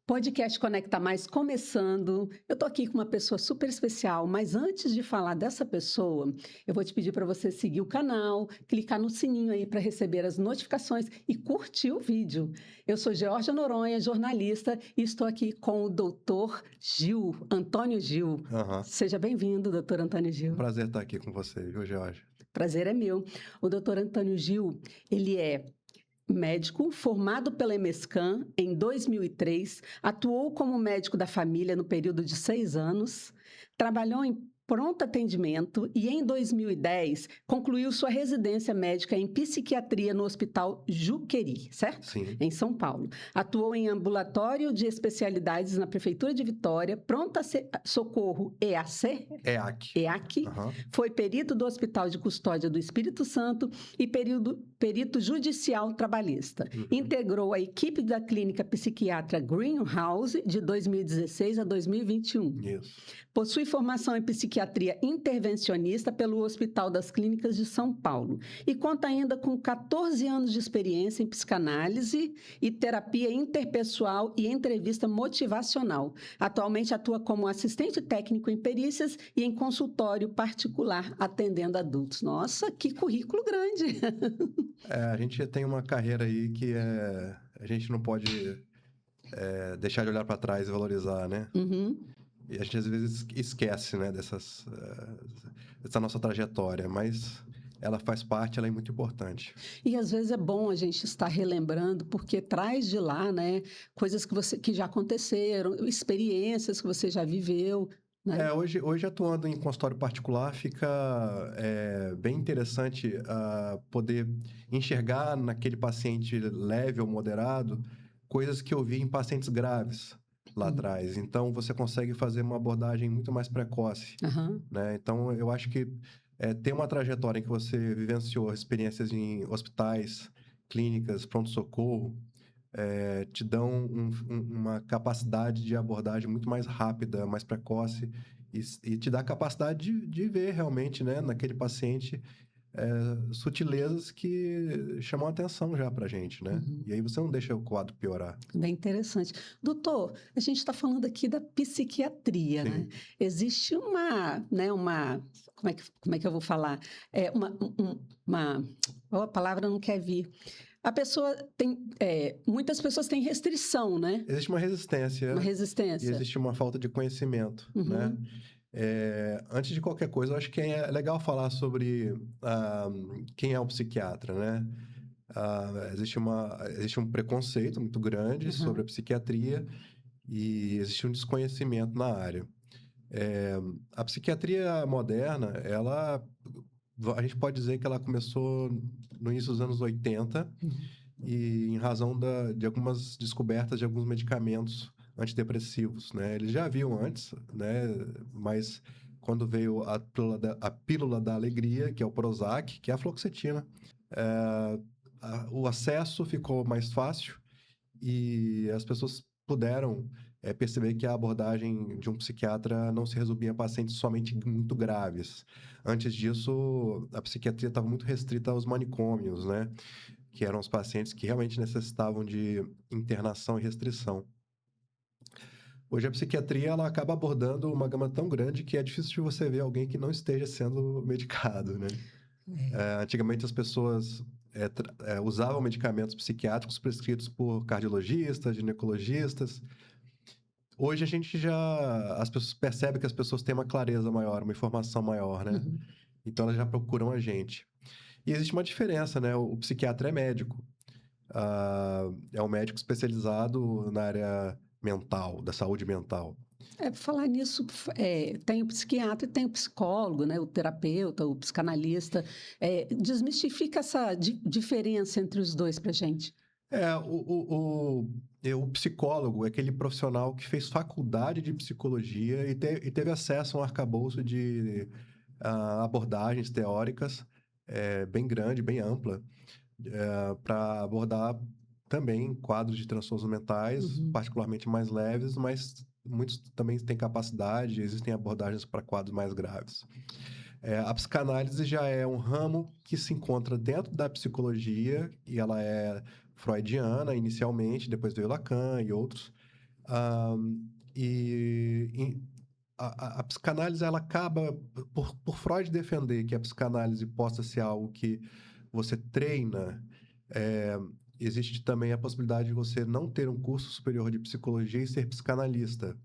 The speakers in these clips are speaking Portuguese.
Podcast Conecta Mais começando. Eu estou aqui com uma pessoa super especial, mas antes de falar dessa pessoa, eu vou te pedir para você seguir o canal, clicar no sininho aí para receber as notificações e curtir o vídeo. Eu sou Georgia Noronha, jornalista, e estou aqui com o doutor Gil, Antônio Gil. Aham. Seja bem-vindo, doutor Antônio Gil. Prazer estar aqui com você, viu, Georgia? Prazer é meu. O doutor Antônio Gil, ele é médico formado pela EMESCAM em 2003, atuou como médico da família no período de 6 anos, trabalhou em pronto atendimento e, em 2010, concluiu sua residência médica em psiquiatria no Hospital Juqueri, certo? Sim. Em São Paulo. Atuou em ambulatório de especialidades na Prefeitura de Vitória, pronto-socorro EAC, EAC, Aham. foi perito do Hospital de Custódia do Espírito Santo e perito judicial trabalhista. Integrou a equipe da clínica psiquiatra Greenhouse de 2016 a 2021. Isso. Possui formação em psiquiatria intervencionista pelo Hospital das Clínicas de São Paulo e conta ainda com 14 anos de experiência em psicanálise e terapia interpessoal e entrevista motivacional. Atualmente atua como assistente técnico em perícias e em consultório particular atendendo adultos. Nossa, que currículo grande! A gente tem uma carreira aí que a gente não pode deixar de olhar para trás e valorizar, né? Uhum. E a gente às vezes esquece, né, dessa nossa trajetória, mas ela faz parte, ela é muito importante. E às vezes é bom a gente estar relembrando, porque traz de lá, né, coisas que já aconteceram, experiências que você já viveu, né? Hoje atuando em consultório particular, fica bem interessante poder enxergar naquele paciente leve ou moderado coisas que eu vi em pacientes graves lá atrás. Então, você consegue fazer uma abordagem muito mais precoce, Aham. né? Então, eu acho que ter uma trajetória em que você vivenciou experiências em hospitais, clínicas, pronto-socorro, te dão uma capacidade de abordagem muito mais rápida, mais precoce, e te dá a capacidade de ver realmente, né, naquele paciente, sutilezas que chamam a atenção já pra gente, né? E aí você não deixa o quadro piorar. Bem interessante. Doutor, a gente está falando aqui da psiquiatria, né? Sim. Existe como é que eu vou falar? A palavra não quer vir. A pessoa tem, muitas pessoas têm restrição, né? Existe uma resistência. Uma E resistência. existe uma falta de conhecimento, né? Antes de qualquer coisa, eu acho que é legal falar sobre quem é o psiquiatra, né? Existe um preconceito muito grande sobre a psiquiatria e existe um desconhecimento na área. A psiquiatria moderna, a gente pode dizer que ela começou no início dos anos 80 e em razão de algumas descobertas de alguns medicamentos antidepressivos, né? Eles já haviam antes, né? Mas quando veio a pílula da alegria, que é o Prozac, que é a fluoxetina, o acesso ficou mais fácil e as pessoas puderam perceber que a abordagem de um psiquiatra não se resumia a pacientes somente muito graves. Antes disso, a psiquiatria estava muito restrita aos manicômios, né? Que eram os pacientes que realmente necessitavam de internação e restrição. Hoje a psiquiatria ela acaba abordando uma gama tão grande que é difícil de você ver alguém que não esteja sendo medicado, né? Antigamente as pessoas usavam medicamentos psiquiátricos prescritos por cardiologistas, ginecologistas. Hoje as pessoas percebem que as pessoas têm uma clareza maior, uma informação maior, né? Então elas já procuram a gente. E existe uma diferença, né? O psiquiatra é médico. É um médico especializado na área mental, da saúde mental. Falar nisso, tem o psiquiatra e tem o psicólogo, né? O terapeuta, o psicanalista. Desmistifica essa diferença entre os dois para a gente. O psicólogo é aquele profissional que fez faculdade de psicologia e teve acesso a um arcabouço de abordagens teóricas bem grande, bem ampla, para abordar também quadros de transtornos mentais, particularmente mais leves, mas muitos também têm capacidade, existem abordagens para quadros mais graves. A psicanálise já é um ramo que se encontra dentro da psicologia e ela é freudiana inicialmente, depois veio Lacan e outros. Ah, e a psicanálise, ela acaba, por Freud defender que a psicanálise possa ser algo que você treina, eh, existe também a possibilidade de você não ter um curso superior de psicologia e ser psicanalista.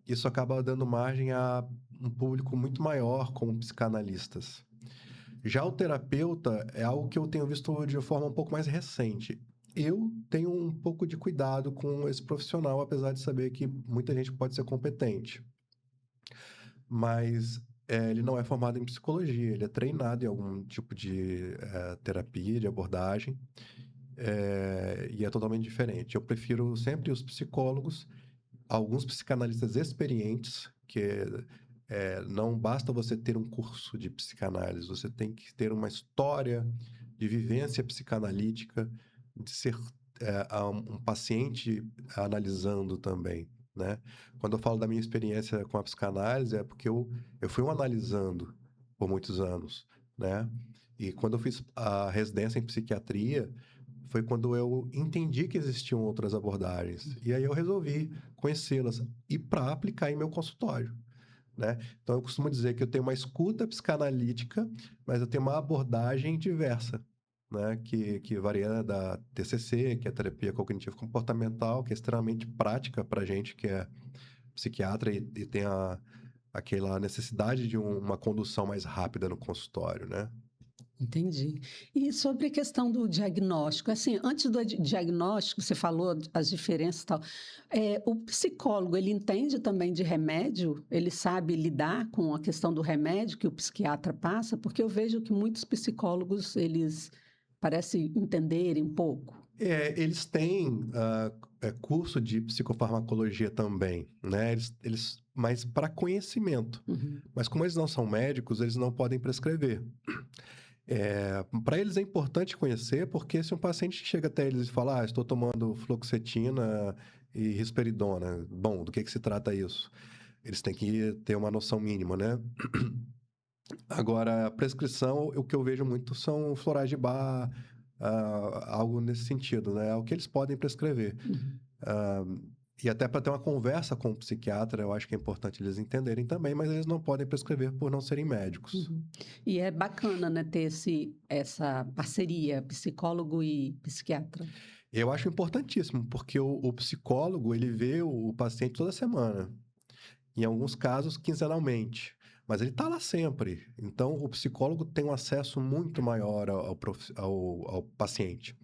Isso acaba dando margem a um público muito maior como psicanalistas. Já o terapeuta é algo que eu tenho visto de forma um pouco mais recente. Eu tenho um pouco de cuidado com esse profissional, apesar de saber que muita gente pode ser competente. Mas ele não é formado em psicologia, ele é treinado em algum tipo de terapia, de abordagem, e é totalmente diferente. Eu prefiro sempre os psicólogos, alguns psicanalistas experientes, que não basta você ter um curso de psicanálise, você tem que ter uma história de vivência psicanalítica, de ser um paciente analisando também, né? Quando eu falo da minha experiência com a psicanálise, é porque eu fui um analisando por muitos anos, né? E quando eu fiz a residência em psiquiatria, foi quando eu entendi que existiam outras abordagens. E aí eu resolvi conhecê-las e para aplicar em meu consultório, né? Então eu costumo dizer que eu tenho uma escuta psicanalítica, mas eu tenho uma abordagem diversa, né? Que varia da TCC, que é terapia cognitivo comportamental, que é extremamente prática para gente que é psiquiatra e tem aquela necessidade de uma condução mais rápida no consultório, né? Entendi. E sobre a questão do diagnóstico, assim, antes do diagnóstico, você falou as diferenças e tal, o psicólogo, ele entende também de remédio? Ele sabe lidar com a questão do remédio que o psiquiatra passa? Porque eu vejo que muitos psicólogos, eles parecem entenderem um pouco. Eles têm curso de psicofarmacologia também, né? Mas para conhecimento. Uhum. Mas como eles não são médicos, eles não podem prescrever. Para eles é importante conhecer, porque se um paciente chega até eles e fala, estou tomando fluoxetina e risperidona, bom, do que se trata isso? Eles têm que ter uma noção mínima, né? Agora, a prescrição, o que eu vejo muito são florais de bar, algo nesse sentido, né? É o que eles podem prescrever. Uhum. Ah, e até para ter uma conversa com o psiquiatra, eu acho que é importante eles entenderem também, mas eles não podem prescrever por não serem médicos. Uhum. E é bacana, né, ter essa parceria, psicólogo e psiquiatra. Eu acho importantíssimo, porque o psicólogo, ele vê o paciente toda semana, em alguns casos, quinzenalmente, mas ele está lá sempre. Então, o psicólogo tem um acesso muito maior ao paciente.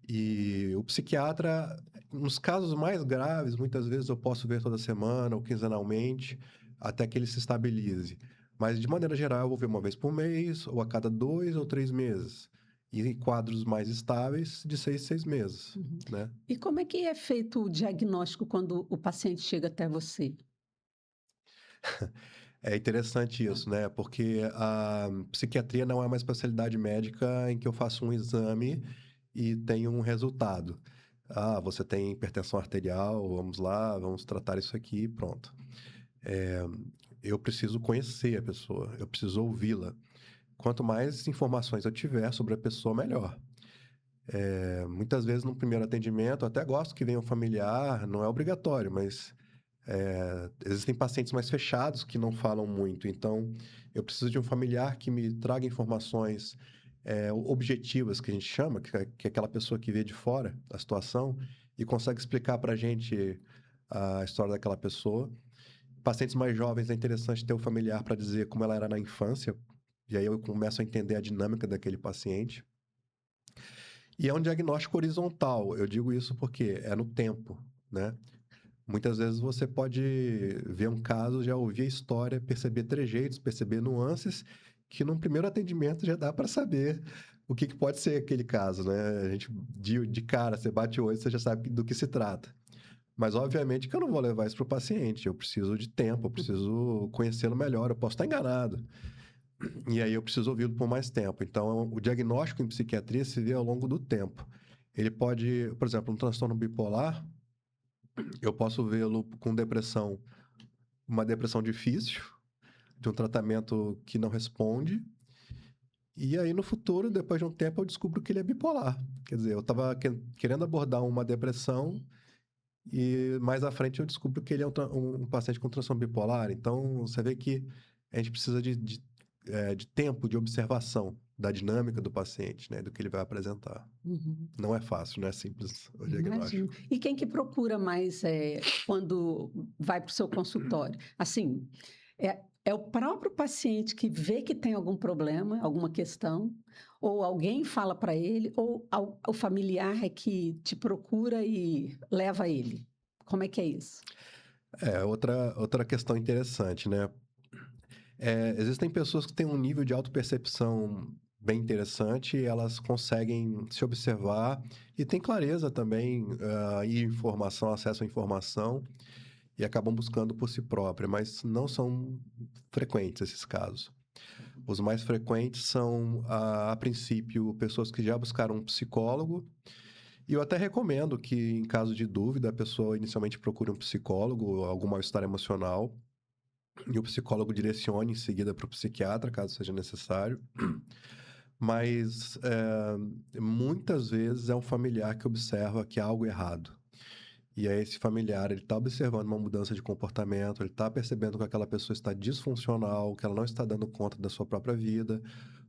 E o psiquiatra, nos casos mais graves, muitas vezes eu posso ver toda semana ou quinzenalmente, até que ele se estabilize. Mas, de maneira geral, eu vou ver uma vez por mês, ou a cada 2 ou 3 meses. E em quadros mais estáveis, de 6 meses, Uhum. né? E como é que é feito o diagnóstico quando o paciente chega até você? É interessante isso, né? Porque a psiquiatria não é uma especialidade médica em que eu faço um exame e tenho um resultado. Você tem hipertensão arterial, vamos lá, vamos tratar isso aqui, pronto. Eu preciso conhecer a pessoa, eu preciso ouvi-la. Quanto mais informações eu tiver sobre a pessoa, melhor. Muitas vezes, no primeiro atendimento, eu até gosto que venha um familiar, não é obrigatório, mas existem pacientes mais fechados que não falam muito. Então, eu preciso de um familiar que me traga informações objetivas, que a gente chama, que é aquela pessoa que vê de fora a situação e consegue explicar para a gente a história daquela pessoa. Pacientes mais jovens, é interessante ter um familiar para dizer como ela era na infância, e aí eu começo a entender a dinâmica daquele paciente. E é um diagnóstico horizontal. Eu digo isso porque é no tempo, né? Muitas vezes você pode ver um caso, já ouvir a história, perceber trejeitos, perceber nuances, que num primeiro atendimento já dá para saber o que pode ser aquele caso, né? A gente, de cara, você bate o olho, você já sabe do que se trata. Mas, obviamente, que eu não vou levar isso para o paciente. Eu preciso de tempo, eu preciso conhecê-lo melhor. Eu posso estar enganado. E aí eu preciso ouvi-lo por mais tempo. Então, o diagnóstico em psiquiatria se vê ao longo do tempo. Ele pode, por exemplo, um transtorno bipolar, eu posso vê-lo com depressão, uma depressão difícil, de um tratamento que não responde. E aí, no futuro, depois de um tempo, eu descubro que ele é bipolar. Quer dizer, eu estava querendo abordar uma depressão E mais à frente eu descubro que ele é um paciente com transtorno bipolar. Então, você vê que a gente precisa de tempo de observação da dinâmica do paciente, né? Do que ele vai apresentar. Uhum. Não é fácil, não é simples o Imagino. diagnóstico. E quem que procura mais quando vai para o seu consultório? Assim, é o próprio paciente que vê que tem algum problema, alguma questão, ou alguém fala para ele, ou o familiar é que te procura e leva ele? Como é que é isso? Outra questão interessante, né? Existem pessoas que têm um nível de autopercepção bem interessante, e elas conseguem se observar e têm clareza também, e informação, acesso à informação, e acabam buscando por si própria, mas não são frequentes esses casos. Os mais frequentes são, a princípio, pessoas que já buscaram um psicólogo, e eu até recomendo que, em caso de dúvida, a pessoa inicialmente procure um psicólogo, algum mal-estar emocional, e o psicólogo direcione em seguida para o psiquiatra, caso seja necessário. Mas muitas vezes é um familiar que observa que há algo errado. E aí esse familiar, ele está observando uma mudança de comportamento, ele está percebendo que aquela pessoa está disfuncional, que ela não está dando conta da sua própria vida,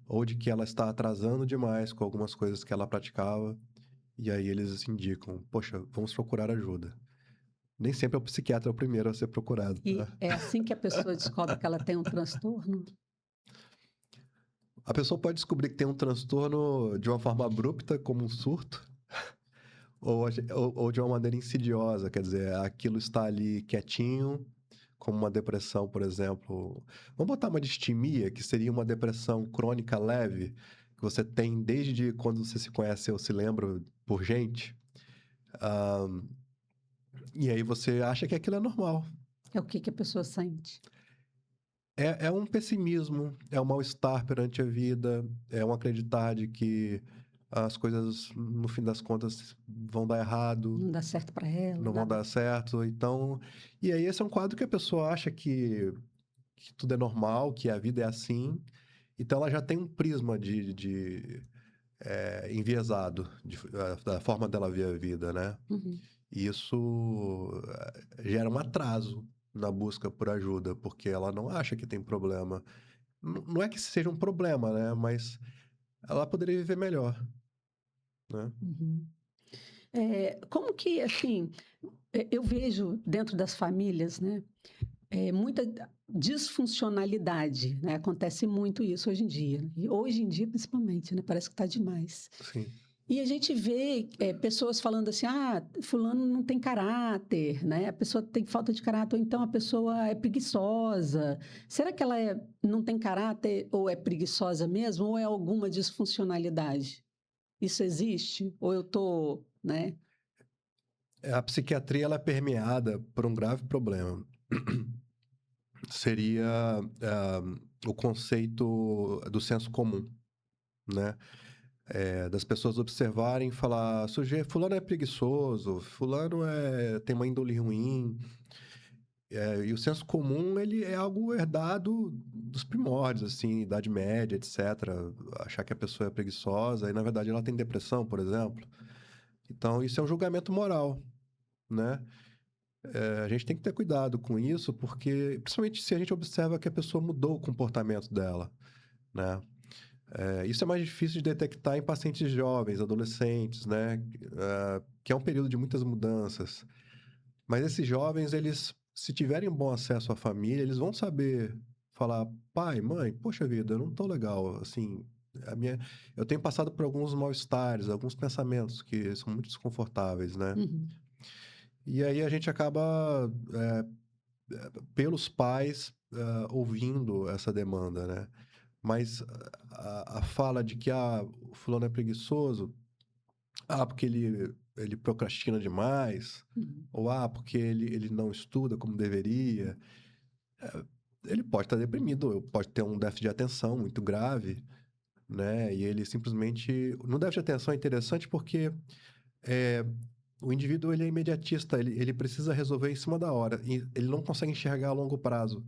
ou de que ela está atrasando demais com algumas coisas que ela praticava. E aí eles indicam, poxa, vamos procurar ajuda. Nem sempre o psiquiatra é o primeiro a ser procurado, E tá? é assim que a pessoa descobre que ela tem um transtorno? A pessoa pode descobrir que tem um transtorno de uma forma abrupta, como um surto, ou de uma maneira insidiosa, quer dizer, aquilo está ali quietinho, como uma depressão, por exemplo. Vamos botar uma distimia, que seria uma depressão crônica leve, que você tem desde quando você se conhece ou se lembra por gente. Ah, e aí você acha que aquilo é normal. É o que que a pessoa sente? É um pessimismo, é um mal-estar perante a vida, é um acreditar de que as coisas, no fim das contas, vão dar errado, Não dá certo para ela, não vão nada. dar certo. Então, e aí esse é um quadro que a pessoa acha que tudo é normal, que a vida é assim. Então, ela já tem um prisma enviesado da forma dela ver a vida, né? Uhum. E isso gera um atraso na busca por ajuda, porque ela não acha que tem problema. Não é que seja um problema, né? Mas ela poderia viver melhor, né? Uhum. Como que, assim, eu vejo dentro das famílias, né, muita disfuncionalidade, né? Acontece muito isso hoje em dia. E hoje em dia, principalmente, né? Parece que está demais. Sim. E a gente vê pessoas falando assim, fulano não tem caráter, né? A pessoa tem falta de caráter, ou então a pessoa é preguiçosa. Será que ela não tem caráter ou é preguiçosa mesmo, ou é alguma disfuncionalidade? Isso existe? Ou eu tô, né? A psiquiatria ela é permeada por um grave problema. Seria o conceito do senso comum, né? Das pessoas observarem e falar, sujeito, fulano é preguiçoso, fulano tem uma índole ruim. E o senso comum, ele é algo herdado dos primórdios, assim, Idade Média, etc. Achar que a pessoa é preguiçosa e, na verdade, ela tem depressão, por exemplo. Então, isso é um julgamento moral, né? A gente tem que ter cuidado com isso, porque, principalmente se a gente observa que a pessoa mudou o comportamento dela, né? Isso é mais difícil de detectar em pacientes jovens, adolescentes, né? Que é um período de muitas mudanças. Mas esses jovens, eles, se tiverem bom acesso à família, eles vão saber falar, pai, mãe, poxa vida, eu não tô legal, assim, eu tenho passado por alguns mal-estares, alguns pensamentos que são muito desconfortáveis, né? Uhum. E aí a gente acaba, pelos pais, ouvindo essa demanda, né? Mas a fala de que o fulano é preguiçoso, porque ele procrastina demais, Uhum. ou porque ele não estuda como deveria, ele pode estar deprimido, pode ter um déficit de atenção muito grave, né? E ele simplesmente... No déficit de atenção é interessante porque é, o indivíduo ele é imediatista, ele precisa resolver em cima da hora, e ele não consegue enxergar a longo prazo.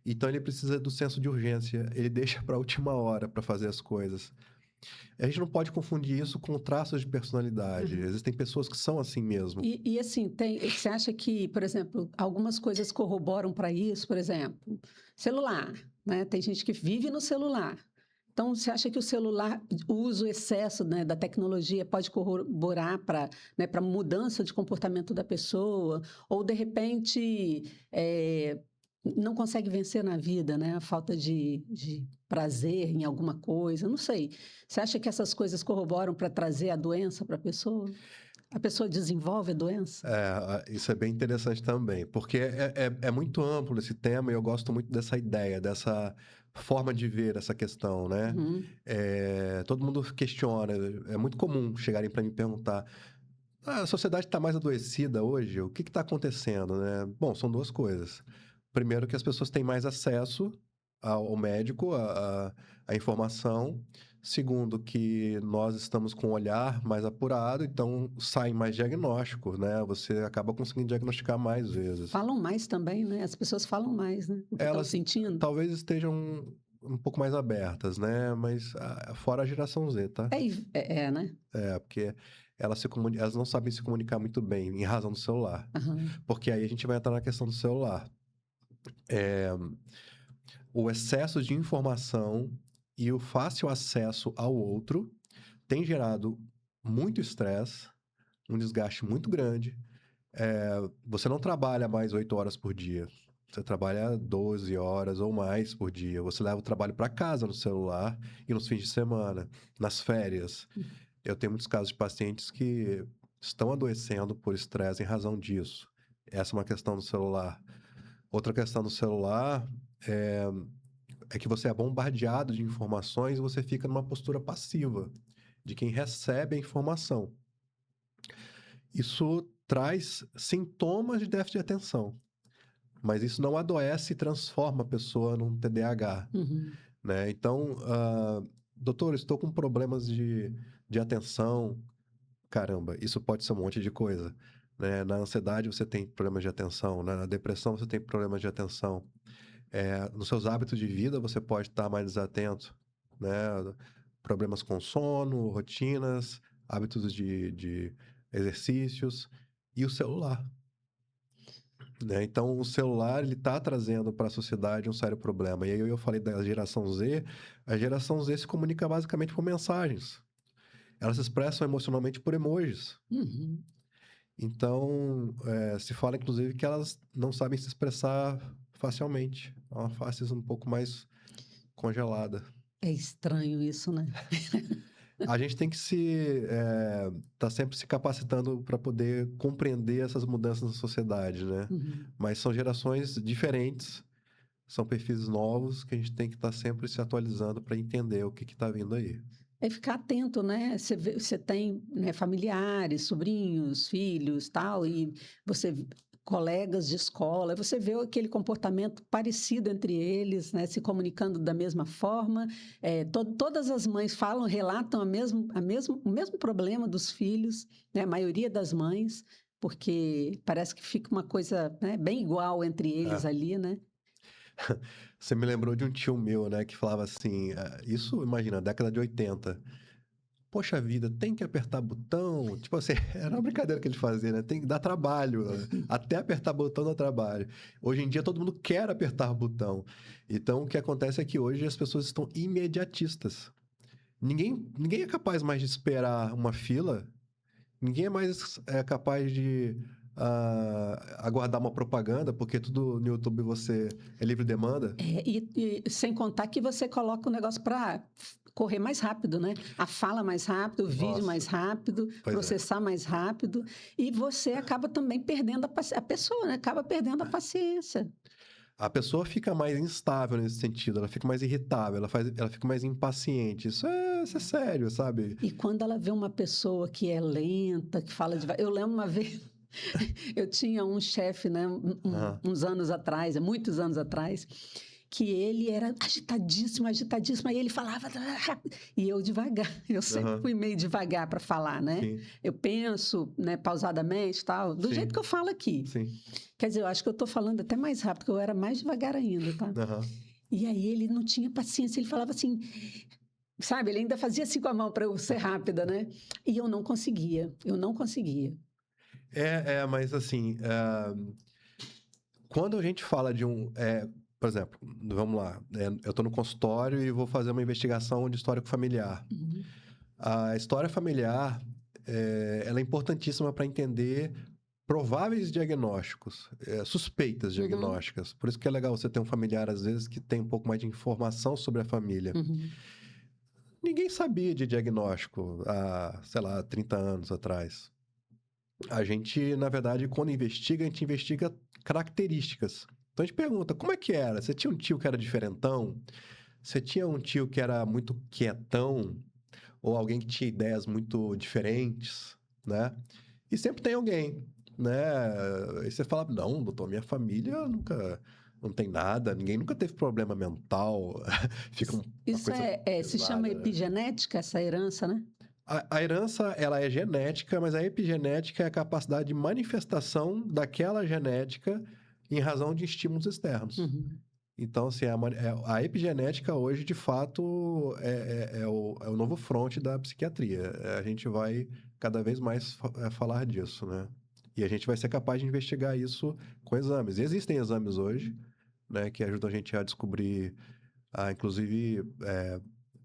Então ele precisa do senso de urgência, ele deixa para a última hora para fazer as coisas. A gente não pode confundir isso com traços de personalidade. Uhum. Existem pessoas que são assim mesmo. E assim, você acha que, por exemplo, algumas coisas corroboram para isso? Por exemplo, celular, né? Tem gente que vive no celular. Então, você acha que o celular, o uso, o excesso, né, da tecnologia pode corroborar para, né, para mudança de comportamento da pessoa? Ou, de repente, não consegue vencer na vida, né? A falta de prazer em alguma coisa? Não sei. Você acha que essas coisas corroboram para trazer a doença para a pessoa? A pessoa desenvolve a doença? Isso é bem interessante também, porque é muito amplo esse tema e eu gosto muito dessa ideia, dessa forma de ver essa questão, né? Uhum. Todo mundo questiona, é muito comum chegarem para me perguntar: a sociedade está mais adoecida hoje? O que está acontecendo, né? Bom, são duas coisas. Primeiro, que as pessoas têm mais acesso ao médico, à informação. Segundo, que nós estamos com um olhar mais apurado, então saem mais diagnósticos, né? Você acaba conseguindo diagnosticar mais vezes. Falam mais também, né? As pessoas falam mais, né? O que estão Elas sentindo. talvez estejam um pouco mais abertas, né? Mas fora a geração Z, tá? Né? Porque elas não sabem se comunicar muito bem em razão do celular. Aham. Porque aí a gente vai entrar na questão do celular. O excesso de informação e o fácil acesso ao outro tem gerado muito estresse, um desgaste muito grande. Você não trabalha mais 8 horas por dia. Você trabalha 12 horas ou mais por dia. Você leva o trabalho para casa no celular e nos fins de semana, nas férias. Eu tenho muitos casos de pacientes que estão adoecendo por estresse em razão disso. Essa é uma questão do celular. Outra questão do celular é que você é bombardeado de informações e você fica numa postura passiva de quem recebe a informação. Isso traz sintomas de déficit de atenção, mas isso não adoece e transforma a pessoa num TDAH, Uhum. né? Então, doutor, estou com problemas de atenção. Caramba, isso pode ser um monte de coisa, né? Na ansiedade você tem problemas de atenção, né? Na depressão você tem problemas de atenção. Nos seus hábitos de vida você pode estar mais desatento, né? Problemas com sono, rotinas, hábitos de exercícios e o celular, né? Então, o celular ele está trazendo para a sociedade um sério problema. E aí eu falei da geração Z. A geração Z se comunica basicamente por mensagens. Elas se expressam emocionalmente por emojis. Uhum. Então, se fala, inclusive, que elas não sabem se expressar facilmente. É uma face um pouco mais congelada. É estranho isso, né? A gente tem que tá sempre se capacitando para poder compreender essas mudanças na sociedade, né? Uhum. Mas são gerações diferentes, são perfis novos que a gente tem que estar sempre se atualizando para entender o que está vindo aí. É ficar atento, né? Você tem, né, familiares, sobrinhos, filhos, tal, e colegas de escola, você vê aquele comportamento parecido entre eles, né? Se comunicando da mesma forma. Todas as mães relatam o mesmo problema dos filhos, né? A maioria das mães, porque parece que fica uma coisa, né, bem igual entre eles É. ali, né? Você me lembrou de um tio meu, né, que falava assim, isso, imagina, década de 80. Poxa vida, tem que apertar botão. Tipo assim, era uma brincadeira que ele fazia, né? Tem que dar trabalho, né? Até apertar botão dá trabalho. Hoje em dia todo mundo quer apertar botão. Então o que acontece é que hoje as pessoas estão imediatistas. Ninguém é capaz mais de esperar uma fila. Ninguém é mais capaz de aguardar uma propaganda, porque tudo no YouTube você é livre demanda. E sem contar que você coloca o negócio para correr mais rápido, né? A fala mais rápido, o vídeo Nossa, mais rápido, pois é. processar mais rápido. E você acaba também perdendo a pessoa, né? Acaba perdendo a paciência. A pessoa fica mais instável nesse sentido, ela fica mais irritável, ela fica mais impaciente. Isso é sério, sabe? E quando ela vê uma pessoa que é lenta, que fala devagar. Eu lembro uma vez, eu tinha um chefe, né, uns anos atrás, muitos anos atrás, que ele era agitadíssimo, agitadíssimo, aí ele falava rápido, e eu devagar, eu sempre fui meio devagar para falar, né? Sim. Eu penso, né, pausadamente, tal, do Sim. jeito que eu falo aqui. Sim. Quer dizer, eu acho que eu estou falando até mais rápido, porque eu era mais devagar ainda, tá? E aí ele não tinha paciência, ele falava assim, sabe, ele ainda fazia assim com a mão para eu ser rápida, né? E eu não conseguia. Mas assim, quando a gente fala de por exemplo, vamos lá, eu estou no consultório e vou fazer uma investigação de histórico familiar. Uhum, A história familiar, ela é importantíssima para entender prováveis diagnósticos, suspeitas uhum, diagnósticas. Por isso que é legal você ter um familiar, às vezes, que tem um pouco mais de informação sobre a família. uhum. Ninguém sabia de diagnóstico há, sei lá, 30 anos atrás. A gente, na verdade, quando investiga, a gente investiga características. Então a gente pergunta, como é que era? Você tinha um tio que era diferentão? Você tinha um tio que era muito quietão? Ou alguém que tinha ideias muito diferentes, né? E sempre tem alguém, né? Aí você fala, não, doutor, minha família nunca, não tem nada, ninguém nunca teve problema mental. Fica uma Isso coisa se chama pesada, né? epigenética, essa herança, né? A herança, ela é genética, mas a epigenética é a capacidade de manifestação daquela genética em razão de estímulos externos. Uhum. Então, assim, a epigenética hoje, de fato, é o novo fronte da psiquiatria. A gente vai cada vez mais falar disso, né? E a gente vai ser capaz de investigar isso com exames. E existem exames hoje, né, que ajudam a gente a descobrir, inclusive,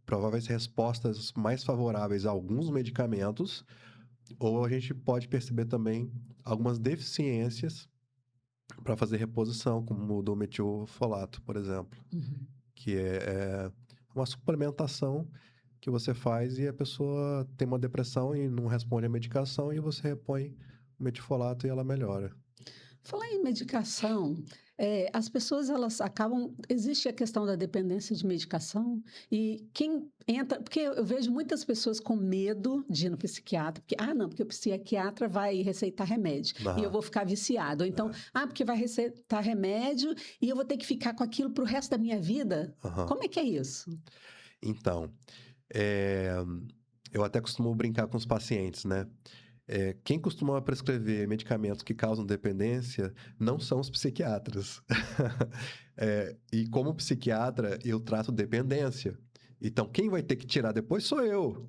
prováveis respostas mais favoráveis a alguns medicamentos, ou a gente pode perceber também algumas deficiências para fazer reposição, como o do metilfolato, por exemplo, Uhum. que é uma suplementação que você faz e a pessoa tem uma depressão e não responde à medicação e você repõe o metilfolato e ela melhora. Falar em medicação, as pessoas elas acabam. Existe a questão da dependência de medicação, e quem entra. Porque eu vejo muitas pessoas com medo de ir no psiquiatra, porque, não, porque o psiquiatra vai receitar remédio e eu Aham, vou ficar viciado. Ou então, porque vai receitar remédio e eu vou ter que ficar com aquilo para o resto da minha vida. aham. Como é que é isso? Então, é, eu até costumo brincar com os pacientes, né? Quem costuma prescrever medicamentos que causam dependência não são os psiquiatras. E como psiquiatra, eu trato dependência. Então, quem vai ter que tirar depois sou eu.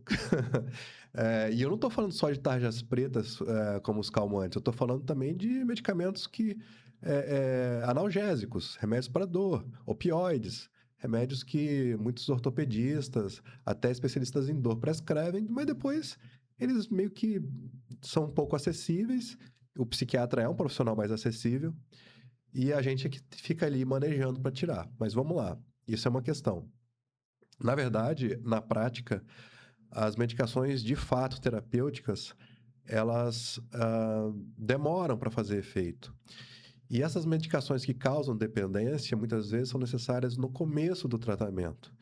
E eu não estou falando só de tarjas pretas, como os calmantes. Eu estou falando também de medicamentos analgésicos, remédios para dor, opioides, remédios que muitos ortopedistas, até especialistas em dor prescrevem, mas depois eles meio que são um pouco acessíveis. O psiquiatra é um profissional mais acessível e a gente é que fica ali manejando para tirar. Mas vamos lá, isso é uma questão. Na verdade, na prática, as medicações de fato terapêuticas, elas demoram para fazer efeito. E essas medicações que causam dependência, muitas vezes são necessárias no começo do tratamento.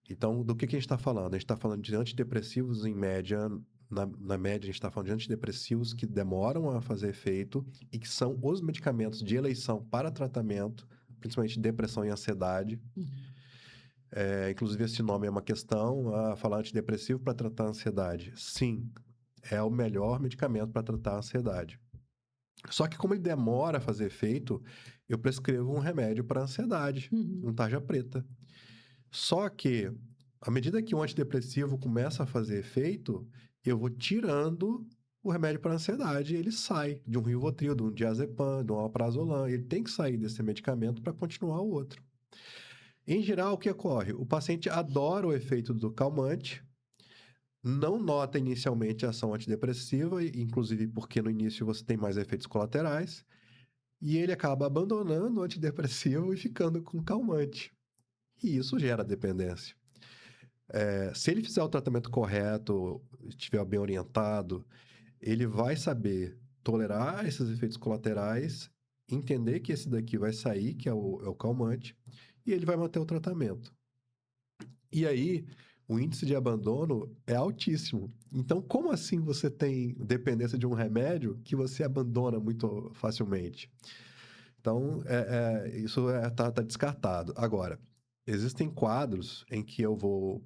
Então, do que a gente está falando? A gente está falando de antidepressivos em média, na média, a gente está falando de antidepressivos que demoram a fazer efeito e que são os medicamentos de eleição para tratamento, principalmente depressão e ansiedade. Uhum. Inclusive, esse nome é uma questão, falar antidepressivo para tratar a ansiedade. Sim, é o melhor medicamento para tratar a ansiedade. Só que como ele demora a fazer efeito, eu prescrevo um remédio para ansiedade, Uhum. um tarja preta. Só que, à medida que o antidepressivo começa a fazer efeito, eu vou tirando o remédio para ansiedade, ele sai de um Rivotril, de um diazepam, de um alprazolam, ele tem que sair desse medicamento para continuar o outro. Em geral, o que ocorre? O paciente adora o efeito do calmante, não nota inicialmente a ação antidepressiva, inclusive porque no início você tem mais efeitos colaterais, e ele acaba abandonando o antidepressivo e ficando com calmante. E isso gera dependência. Se ele fizer o tratamento correto, estiver bem orientado, ele vai saber tolerar esses efeitos colaterais, entender que esse daqui vai sair, que é o calmante, e ele vai manter o tratamento. E aí, o índice de abandono é altíssimo. Então, como assim você tem dependência de um remédio que você abandona muito facilmente? Então, isso tá descartado. Agora, existem quadros em que eu vou...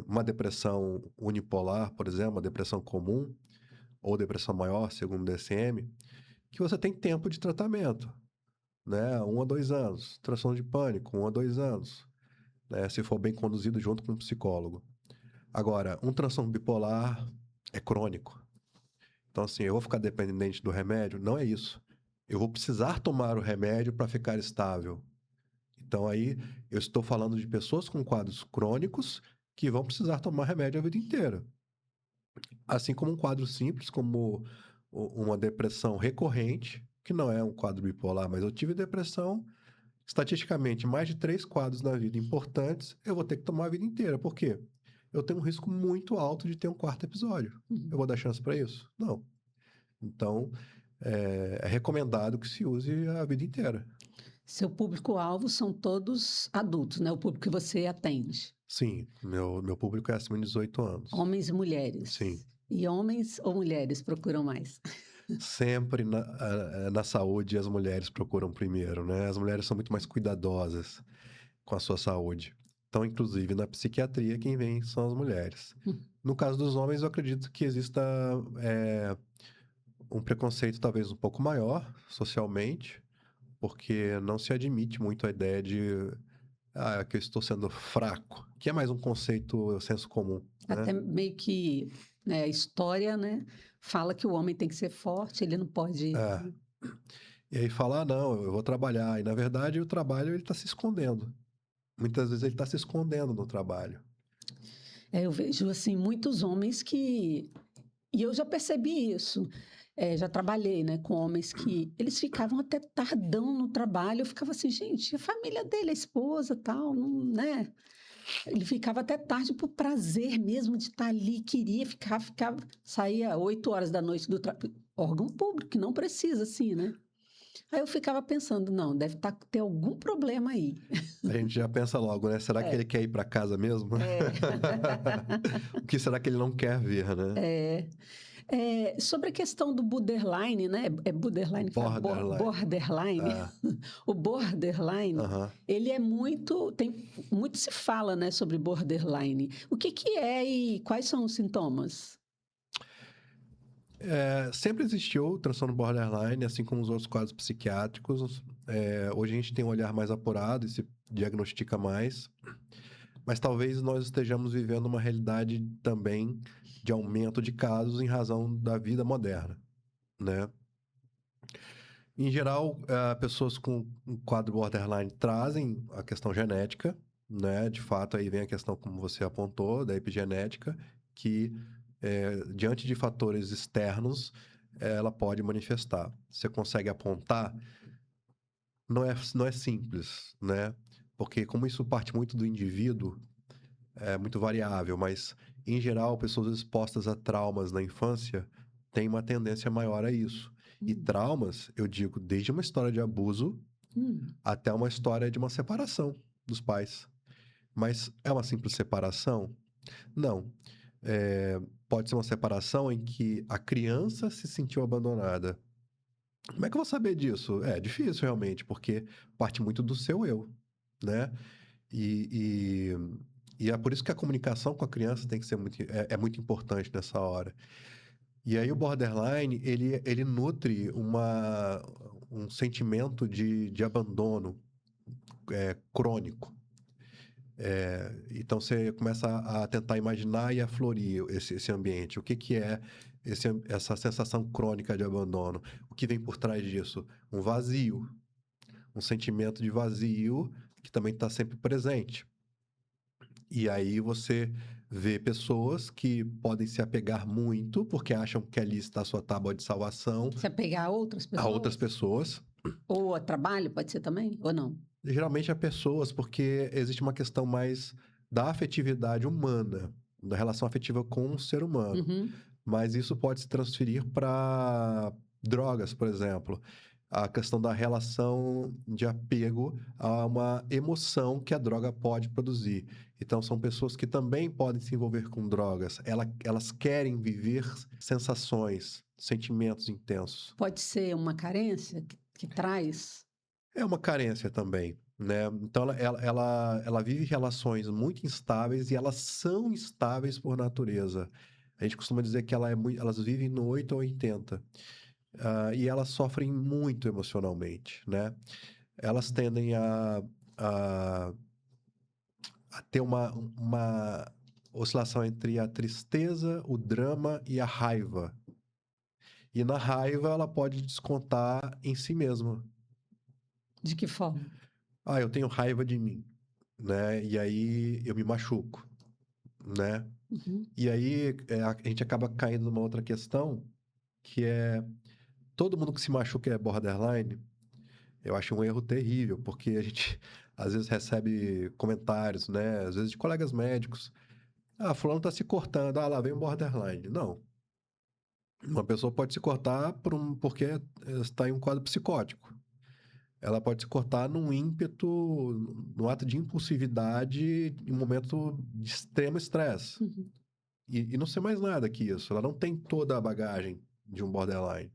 uma depressão unipolar, por exemplo, uma depressão comum, ou depressão maior, segundo o DSM, que você tem tempo de tratamento, né? 1 a 2 anos. Transtorno de pânico, 1 a 2 anos, né? Se for bem conduzido junto com um psicólogo. Agora, um transtorno bipolar é crônico. Então, assim, eu vou ficar dependente do remédio? Não é isso. Eu vou precisar tomar o remédio para ficar estável. Então, aí, eu estou falando de pessoas com quadros crônicos que vão precisar tomar remédio a vida inteira. Assim como um quadro simples, como uma depressão recorrente, que não é um quadro bipolar, mas eu tive depressão, estatisticamente, mais de 3 quadros na vida importantes, eu vou ter que tomar a vida inteira. Por quê? Eu tenho um risco muito alto de ter um quarto episódio. Eu vou dar chance para isso? Não. Então, é recomendado que se use a vida inteira. Seu público-alvo são todos adultos, né? O público que você atende. Sim, meu público é acima de 18 anos. Homens e mulheres. Sim. E homens ou mulheres procuram mais? Sempre na saúde as mulheres procuram primeiro, né? As mulheres são muito mais cuidadosas com a sua saúde. Então, inclusive, na psiquiatria, quem vem são as mulheres. No caso dos homens, eu acredito que exista um preconceito talvez um pouco maior socialmente, porque não se admite muito a ideia de que eu estou sendo fraco, que é mais um conceito senso comum, né? Até meio que a história, né, fala que o homem tem que ser forte, ele não pode... E aí fala, não, eu vou trabalhar. E, na verdade, o trabalho ele está se escondendo. Muitas vezes ele está se escondendo no trabalho. Eu vejo, assim, muitos homens que... E eu já percebi isso. Já trabalhei, né, com homens que eles ficavam até tardão no trabalho. Eu ficava assim, gente, a família dele, a esposa, tal, não, né? Ele ficava até tarde por prazer mesmo de estar ali, queria ficar, saía 8 horas da noite do trabalho. Órgão público, que não precisa, assim, né? Aí eu ficava pensando, não, deve ter algum problema aí. A gente já pensa logo, né? Será que ele quer ir para casa mesmo? O que será que ele não quer ver, né? Sobre a questão do borderline, né? É borderline que fala? Borderline. O borderline, ele é muito... Muito se fala, né, sobre borderline. O que é e quais são os sintomas? Sempre existiu o transtorno borderline, assim como os outros quadros psiquiátricos. Hoje a gente tem um olhar mais apurado e se diagnostica mais. Mas talvez nós estejamos vivendo uma realidade também de aumento de casos em razão da vida moderna, né? Em geral, pessoas com um quadro borderline trazem a questão genética, né? De fato, aí vem a questão, como você apontou, da epigenética, que diante de fatores externos, ela pode manifestar. Você consegue apontar? Não é simples, né? Porque como isso parte muito do indivíduo, é muito variável, mas, em geral, pessoas expostas a traumas na infância têm uma tendência maior a isso. E traumas, eu digo, desde uma história de abuso até uma história de uma separação dos pais. Mas é uma simples separação? Não. Pode ser uma separação em que a criança se sentiu abandonada. Como é que eu vou saber disso? É difícil, realmente, porque parte muito do seu eu, né? E é por isso que a comunicação com a criança tem que ser muito importante nessa hora. E aí o borderline, ele nutre um sentimento de abandono crônico. Então você começa a tentar imaginar e aflorir esse ambiente. O que é essa sensação crônica de abandono? O que vem por trás disso? Um vazio. Um sentimento de vazio que também está sempre presente. E aí você vê pessoas que podem se apegar muito, porque acham que ali está a sua tábua de salvação. Se apegar a outras pessoas? A outras pessoas. Ou a trabalho, pode ser também? Ou não? Geralmente a pessoas, porque existe uma questão mais da afetividade humana, da relação afetiva com o ser humano. Mas isso pode se transferir para drogas, por exemplo. A questão da relação de apego a uma emoção que a droga pode produzir. Então, são pessoas que também podem se envolver com drogas. Elas querem viver sensações, sentimentos intensos. Pode ser uma carência que traz? É uma carência também, né? Então, ela vive relações muito instáveis e elas são instáveis por natureza. A gente costuma dizer que elas vivem no 8 ou 80. E elas sofrem muito emocionalmente, né? Elas tendem a ter uma oscilação entre a tristeza, o drama e a raiva. E na raiva ela pode descontar em si mesma. De que forma? Ah, eu tenho raiva de mim, né? E aí eu me machuco, né? Uhum. E aí a gente acaba caindo numa outra questão, que é todo mundo que se machuca é borderline. Eu acho um erro terrível, porque a gente às vezes recebe comentários, né? Às vezes de colegas médicos. Ah, fulano tá se cortando. Ah, lá vem um borderline. Não. Uma pessoa pode se cortar porque está em um quadro psicótico. Ela pode se cortar num ímpeto, num ato de impulsividade, em um momento de extremo estresse. Uhum. E não ser mais nada que isso. Ela não tem toda a bagagem de um borderline.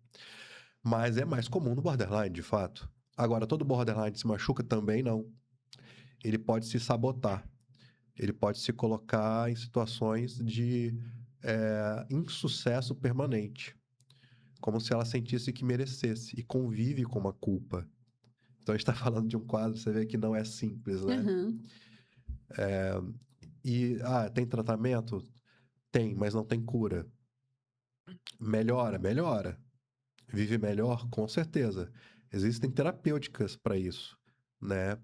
Mas é mais comum no borderline, de fato. Agora, todo borderline se machuca também não. Ele pode se sabotar. Ele pode se colocar em situações de insucesso permanente. Como se ela sentisse que merecesse e convive com uma culpa. Então, a gente está falando de um quadro, você vê que não é simples, né? Uhum. E, tem tratamento? Tem, mas não tem cura. Melhora? Melhora. Vive melhor? Com certeza. Existem terapêuticas para isso, né?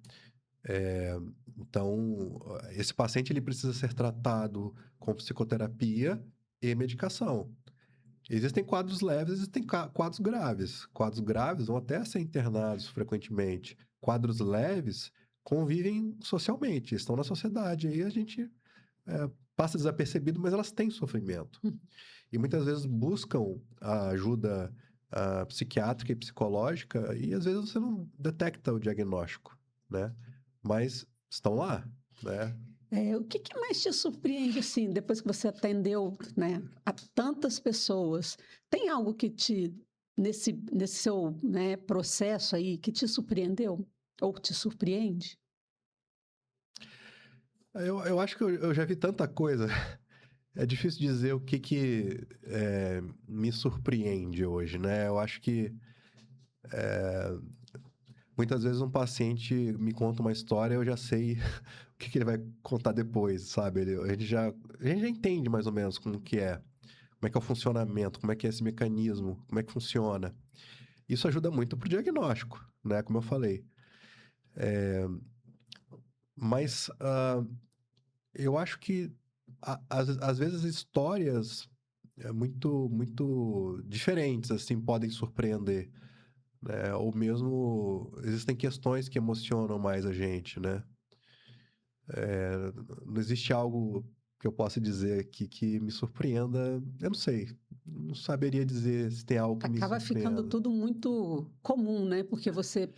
Então, esse paciente ele precisa ser tratado com psicoterapia e medicação. Existem quadros leves, existem quadros graves. Quadros graves vão até ser internados frequentemente. Quadros leves convivem socialmente, estão na sociedade. Aí a gente passa desapercebido, mas elas têm sofrimento. Uhum. E muitas vezes buscam a ajuda psiquiátrica e psicológica e às vezes você não detecta o diagnóstico, né? Mas estão lá, né? O que que mais te surpreende, assim, depois que você atendeu, né, a tantas pessoas? Tem algo que nesse seu, né, processo aí, que te surpreendeu? Ou te surpreende? Eu acho que eu já vi tanta coisa. É difícil dizer o que me surpreende hoje, né? Eu acho que muitas vezes um paciente me conta uma história, eu já sei o que ele vai contar depois, sabe? A gente já entende mais ou menos como é que é o funcionamento, como é que é esse mecanismo, como é que funciona. Isso ajuda muito pro diagnóstico, né? Como eu falei. Mas eu acho que às vezes histórias muito, muito diferentes, assim, podem surpreender, né? Ou mesmo existem questões que emocionam mais a gente, né? Não existe algo que eu possa dizer aqui que me surpreenda. Eu não sei. Não saberia dizer se tem algo que me Acaba ficando surpreenda. tudo muito comum, né? Porque você...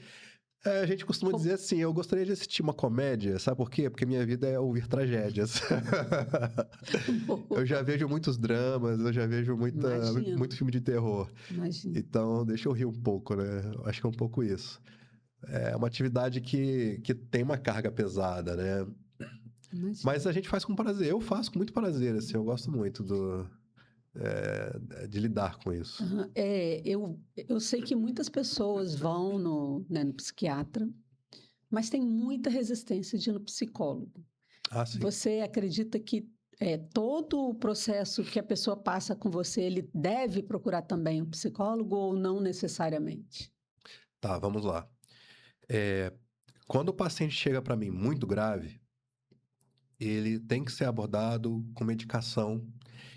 A gente costuma dizer assim, eu gostaria de assistir uma comédia, sabe por quê? Porque minha vida é ouvir tragédias. Eu já vejo muitos dramas, eu já vejo Imagino, muito filme de terror. imagino, Então, deixa eu rir um pouco, né? Eu acho que é um pouco isso. É uma atividade que tem uma carga pesada, né? imagino. Mas a gente faz com prazer. Eu faço com muito prazer, assim. Eu gosto muito de lidar com isso. Aham. Eu sei que muitas pessoas vão né, no psiquiatra, mas tem muita resistência de ir no psicólogo. Ah, sim. Você acredita que todo o processo que a pessoa passa com você, ele deve procurar também um psicólogo ou não necessariamente? Tá, vamos lá. É, quando o paciente chega para mim muito grave, ele tem que ser abordado com medicação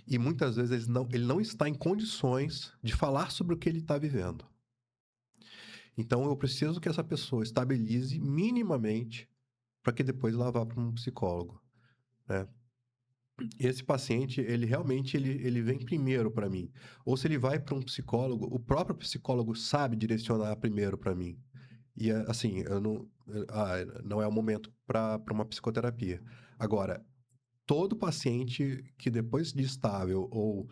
e muitas vezes ele não está em condições de falar sobre o que ele está vivendo. Então, eu preciso que essa pessoa estabilize minimamente para que depois ela vá para um psicólogo, né? Esse paciente, ele realmente ele vem primeiro para mim. Ou se ele vai para um psicólogo, o próprio psicólogo sabe direcionar primeiro para mim. E assim, não é o momento para uma psicoterapia. Agora, todo paciente que depois de estável ou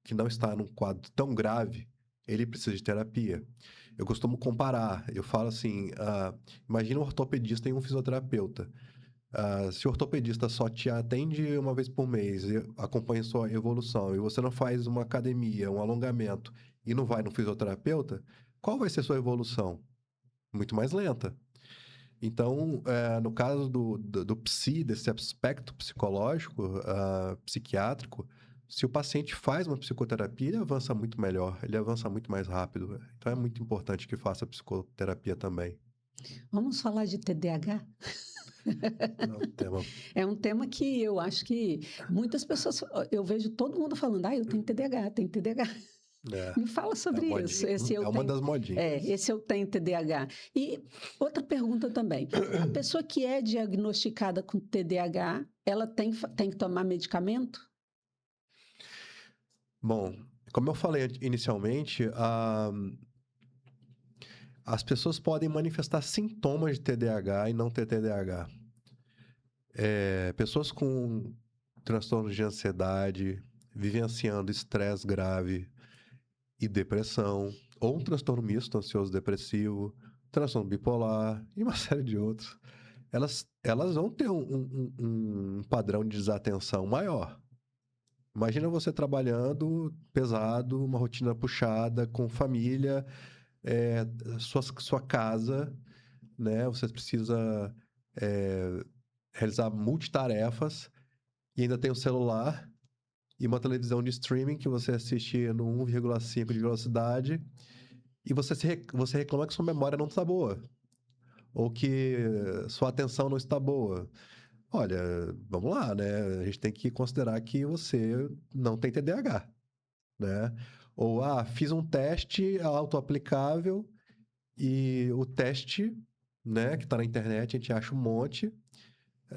que não está num quadro tão grave, ele precisa de terapia. Eu costumo comparar, eu falo assim, imagina um ortopedista e um fisioterapeuta. Se o ortopedista só te atende uma vez por mês e acompanha sua evolução, e você não faz uma academia, um alongamento, e não vai no fisioterapeuta, qual vai ser sua evolução? Muito mais lenta. Então, no caso desse aspecto psicológico, psiquiátrico, se o paciente faz uma psicoterapia, ele avança muito melhor, ele avança muito mais rápido. Então, é muito importante que faça psicoterapia também. Vamos falar de TDAH? É um tema. É um tema que eu acho que muitas pessoas, eu vejo todo mundo falando, eu tenho TDAH, tenho TDAH. É, Me fala sobre isso. é uma das modinhas. Esse eu tenho TDAH. E outra pergunta também. A pessoa que é diagnosticada com TDAH, ela tem que tomar medicamento? Bom, como eu falei inicialmente, as pessoas podem manifestar sintomas de TDAH e não ter TDAH. Pessoas com transtornos de ansiedade, vivenciando estresse grave e depressão, ou um transtorno misto, ansioso-depressivo, transtorno bipolar e uma série de outros, elas vão ter um padrão de desatenção maior. Imagina você trabalhando pesado, uma rotina puxada, com família, sua casa, né? Você precisa realizar multitarefas e ainda tem o celular e uma televisão de streaming que você assiste no 1,5 de velocidade e você reclama que sua memória não está boa ou que sua atenção não está boa. Olha, vamos lá, né? A gente tem que considerar que você não tem TDAH, né? Ou, fiz um teste autoaplicável e o teste, né, que está na internet, a gente acha um monte.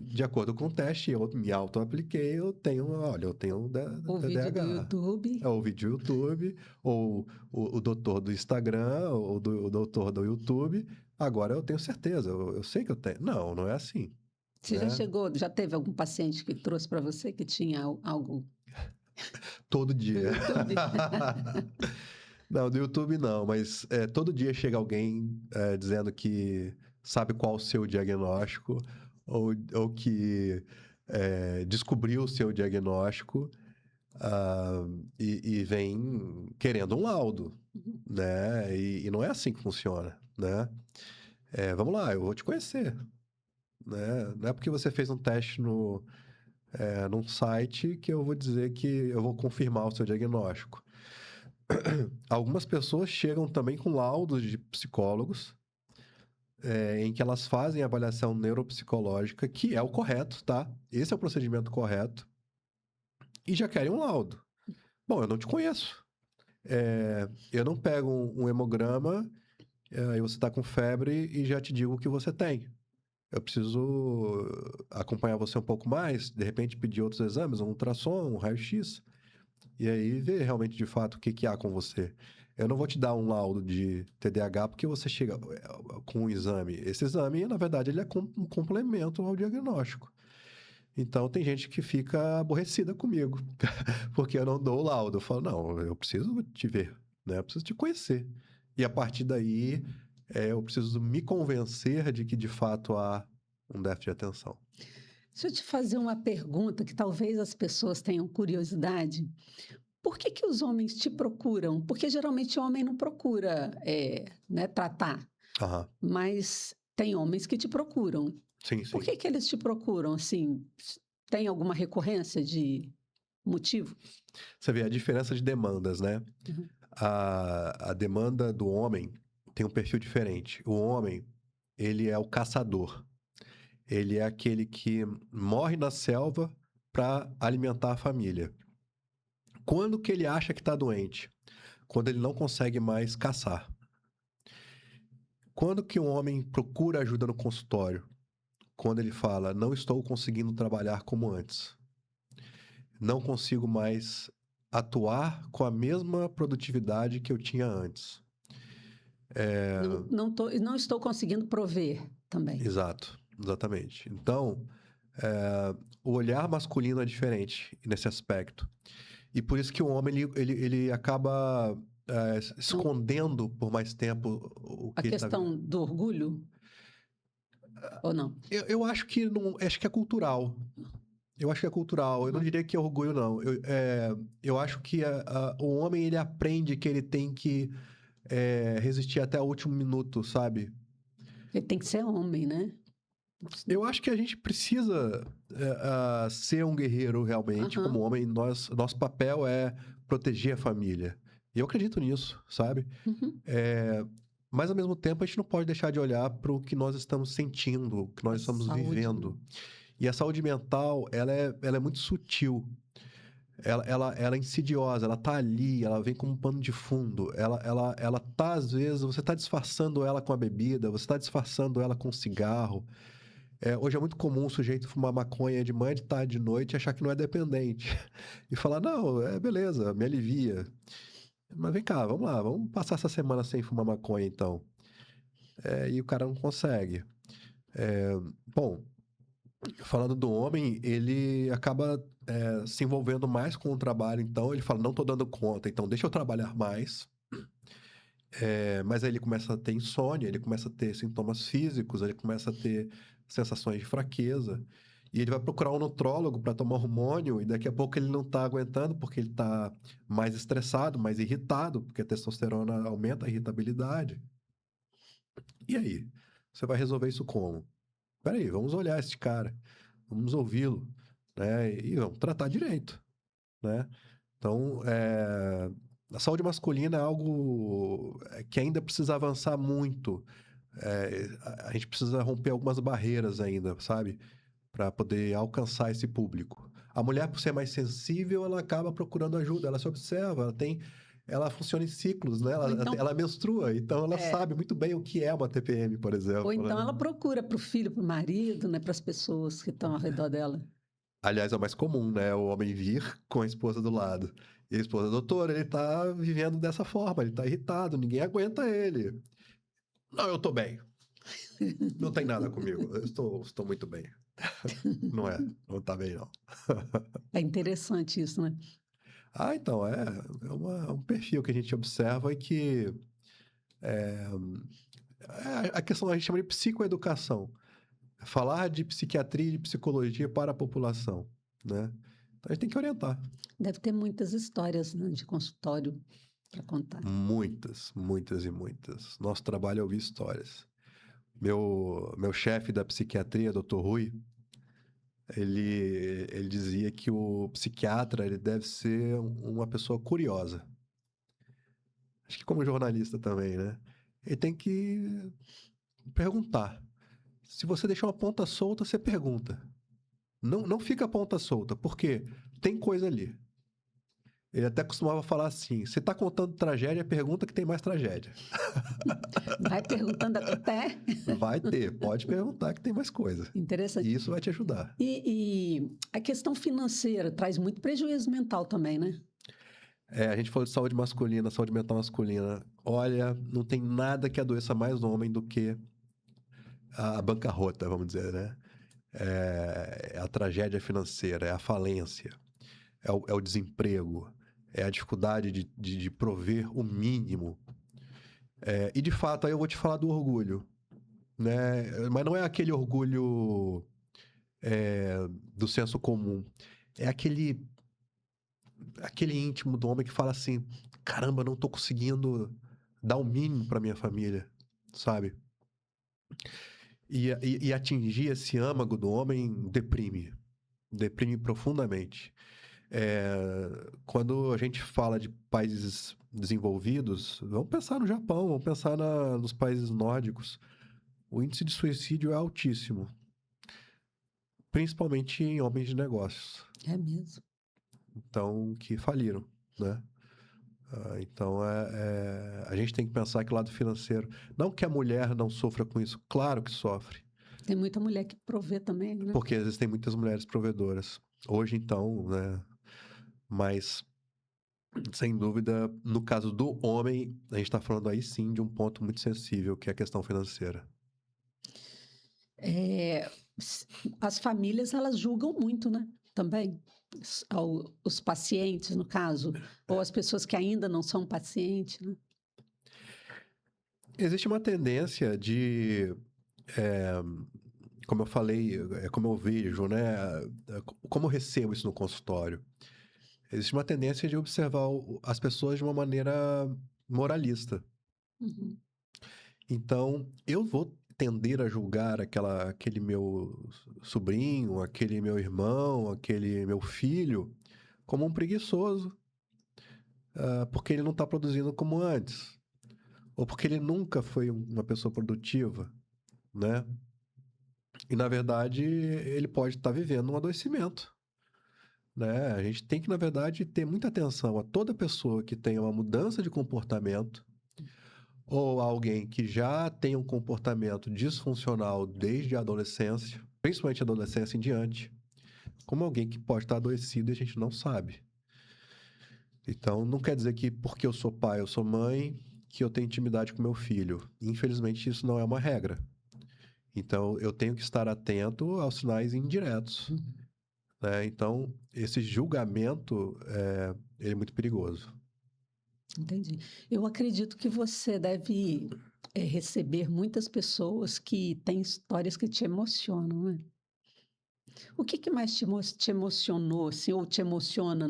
De acordo com o teste, eu me auto-apliquei, eu tenho O vídeo do TDAH. YouTube? É o vídeo do YouTube, ou o doutor do Instagram, ou o doutor do YouTube. Agora eu tenho certeza, eu sei que eu tenho. Não, não é assim, Você né? já teve algum paciente que trouxe para você que tinha algo Todo do dia. YouTube? Não, do YouTube não, mas todo dia chega alguém dizendo que sabe qual o seu diagnóstico ou que descobriu o seu diagnóstico e vem querendo um laudo, né? E não é assim que funciona, né? Vamos lá, eu vou te conhecer, né? Não é porque você fez um teste num site que eu vou dizer que eu vou confirmar o seu diagnóstico. Algumas pessoas chegam também com laudos de psicólogos, em que elas fazem avaliação neuropsicológica, que é o correto, tá? Esse é o procedimento correto, e já querem um laudo. Bom, eu não te conheço. Eu não pego um hemograma, e você está com febre e já te digo o que você tem. Eu preciso acompanhar você um pouco mais, de repente pedir outros exames, um ultrassom, um raio-x. E aí ver realmente de fato o que há com você. Eu não vou te dar um laudo de TDAH porque você chega com um exame. Esse exame, na verdade, ele é um complemento ao diagnóstico. Então, tem gente que fica aborrecida comigo porque eu não dou o laudo. Eu falo, não, eu preciso te ver, né? Eu preciso te conhecer. E a partir daí, eu preciso me convencer de que de fato há um déficit de atenção. Deixa eu te fazer uma pergunta que talvez as pessoas tenham curiosidade. Por que que os homens te procuram? Porque geralmente o homem não procura, né, tratar, Aham. mas tem homens que te procuram. Sim, Por sim. que que eles te procuram? Assim, tem alguma recorrência de motivo? Você vê a diferença de demandas, né? Uhum. A demanda do homem tem um perfil diferente. O homem, ele é o caçador. Ele é aquele que morre na selva para alimentar a família. Quando que ele acha que está doente? Quando ele não consegue mais caçar. Quando que um homem procura ajuda no consultório? Quando ele fala, não estou conseguindo trabalhar como antes. Não consigo mais atuar com a mesma produtividade que eu tinha antes. Não estou conseguindo prover também. Exato, exatamente. Então, o olhar masculino é diferente nesse aspecto. E por isso que o homem ele acaba escondendo por mais tempo o A que ele está vivendo. questão do orgulho ou não? Eu acho que não, acho que é cultural. Eu acho que é cultural. Eu não diria que é orgulho, não. Eu acho que o homem ele aprende que ele tem que resistir até o último minuto, sabe? Ele tem que ser homem, né? Eu acho que a gente precisa ser um guerreiro realmente, Aham. como homem. Nosso papel é proteger a família. E eu acredito nisso, sabe? Uhum. É, mas, ao mesmo tempo, a gente não pode deixar de olhar para o que nós estamos sentindo, o que A nós estamos saúde, né? vivendo. E a saúde mental, ela é muito sutil. Ela é insidiosa, ela tá ali, ela vem como um pano de fundo. Ela tá, às vezes, você tá disfarçando ela com a bebida, você tá disfarçando ela com o cigarro. Hoje é muito comum o sujeito fumar maconha de manhã, de tarde, de noite e achar que não é dependente. E falar, não, beleza, me alivia. Mas vem cá, vamos lá, vamos passar essa semana sem fumar maconha, então. E o cara não consegue. Bom, falando do homem, ele acaba se envolvendo mais com o trabalho, então ele fala, não tô dando conta, então deixa eu trabalhar mais. Mas aí ele começa a ter insônia, ele começa a ter sintomas físicos, ele começa a ter sensações de fraqueza. E ele vai procurar um nutrólogo para tomar hormônio, e daqui a pouco ele não está aguentando, porque ele está mais estressado, mais irritado, porque a testosterona aumenta a irritabilidade. E aí? Você vai resolver isso como? Peraí, vamos olhar esse cara, vamos ouvi-lo, né? E vamos tratar direito, né? Então, a saúde masculina é algo que ainda precisa avançar muito. A gente precisa romper algumas barreiras ainda, sabe? Para poder alcançar esse público. A mulher, por ser mais sensível, ela acaba procurando ajuda, ela se observa, ela funciona em ciclos, né? Ou Ela, então, ela menstrua, então ela é, sabe muito bem o que é uma TPM, por ou exemplo, então né? ela procura para o filho, para o marido, né? Para as pessoas que estão ao redor dela. Aliás, é o mais comum, né? O homem vir com a esposa do lado. E a esposa, doutor, ele tá vivendo dessa forma, ele tá irritado, ninguém aguenta ele. Não, eu tô bem. Não tem nada comigo. Eu estou muito bem. Não é, não tá bem, não. É interessante isso, né? Então, é um perfil que a gente observa e que a questão a gente chama de psicoeducação. Falar de psiquiatria e de psicologia para a população, né? Então a gente tem que orientar. Deve ter muitas histórias, né, de consultório para contar. Muitas, muitas e muitas. Nosso trabalho é ouvir histórias. Meu chefe da psiquiatria, Dr. Rui, ele dizia que o psiquiatra ele deve ser uma pessoa curiosa. Acho que como jornalista também, né? Ele tem que perguntar. Se você deixar uma ponta solta, você pergunta. Não fica a ponta solta, porque tem coisa ali. Ele até costumava falar assim: você está contando tragédia, pergunta que tem mais tragédia. Vai perguntando até. Vai ter, pode perguntar que tem mais coisa. Interessante. E isso vai te ajudar. E a questão financeira traz muito prejuízo mental também, né? A gente falou de saúde masculina, saúde mental masculina. Olha, não tem nada que adoeça mais o homem do que a bancarrota, vamos dizer, né? É a tragédia financeira, é a falência, é o desemprego, é a dificuldade de prover o mínimo. E, de fato, aí eu vou te falar do orgulho, né? Mas não é aquele orgulho do senso comum. É aquele íntimo do homem que fala assim: caramba, não tô conseguindo dar o mínimo para minha família, sabe? E atingir esse âmago do homem deprime profundamente. Quando a gente fala de países desenvolvidos, vamos pensar no Japão, vamos pensar nos países nórdicos. O índice de suicídio é altíssimo, principalmente em homens de negócios, É mesmo. então que faliram, né? Então, a gente tem que pensar que o lado financeiro... Não que a mulher não sofra com isso, claro que sofre. Tem muita mulher que provê também, né? Porque existem muitas mulheres provedoras. Hoje, então, né? Mas, sem dúvida, no caso do homem, a gente está falando aí sim de um ponto muito sensível, que é a questão financeira. É, as famílias, elas julgam muito, né? Também. Os pacientes, no caso, ou as pessoas que ainda não são pacientes, né? Existe uma tendência de... como eu falei, como eu vejo, né? Como eu recebo isso no consultório. Existe uma tendência de observar as pessoas de uma maneira moralista. Uhum. Então, eu vou tender a julgar aquele meu sobrinho, aquele meu irmão, aquele meu filho, como um preguiçoso, porque ele não está produzindo como antes, ou porque ele nunca foi uma pessoa produtiva, né? E, na verdade, ele pode estar vivendo um adoecimento, né? A gente tem que, na verdade, ter muita atenção a toda pessoa que tenha uma mudança de comportamento ou alguém que já tem um comportamento disfuncional desde a adolescência, principalmente a adolescência em diante, como alguém que pode estar adoecido e a gente não sabe. Então, não quer dizer que porque eu sou pai, eu sou mãe, que eu tenho intimidade com meu filho. Infelizmente, isso não é uma regra. Então, eu tenho que estar atento aos sinais indiretos, né? Então, esse julgamento, ele é muito perigoso. Entendi. Eu acredito que você deve receber muitas pessoas que têm histórias que te emocionam, né? O que mais te emocionou, assim, ou te emociona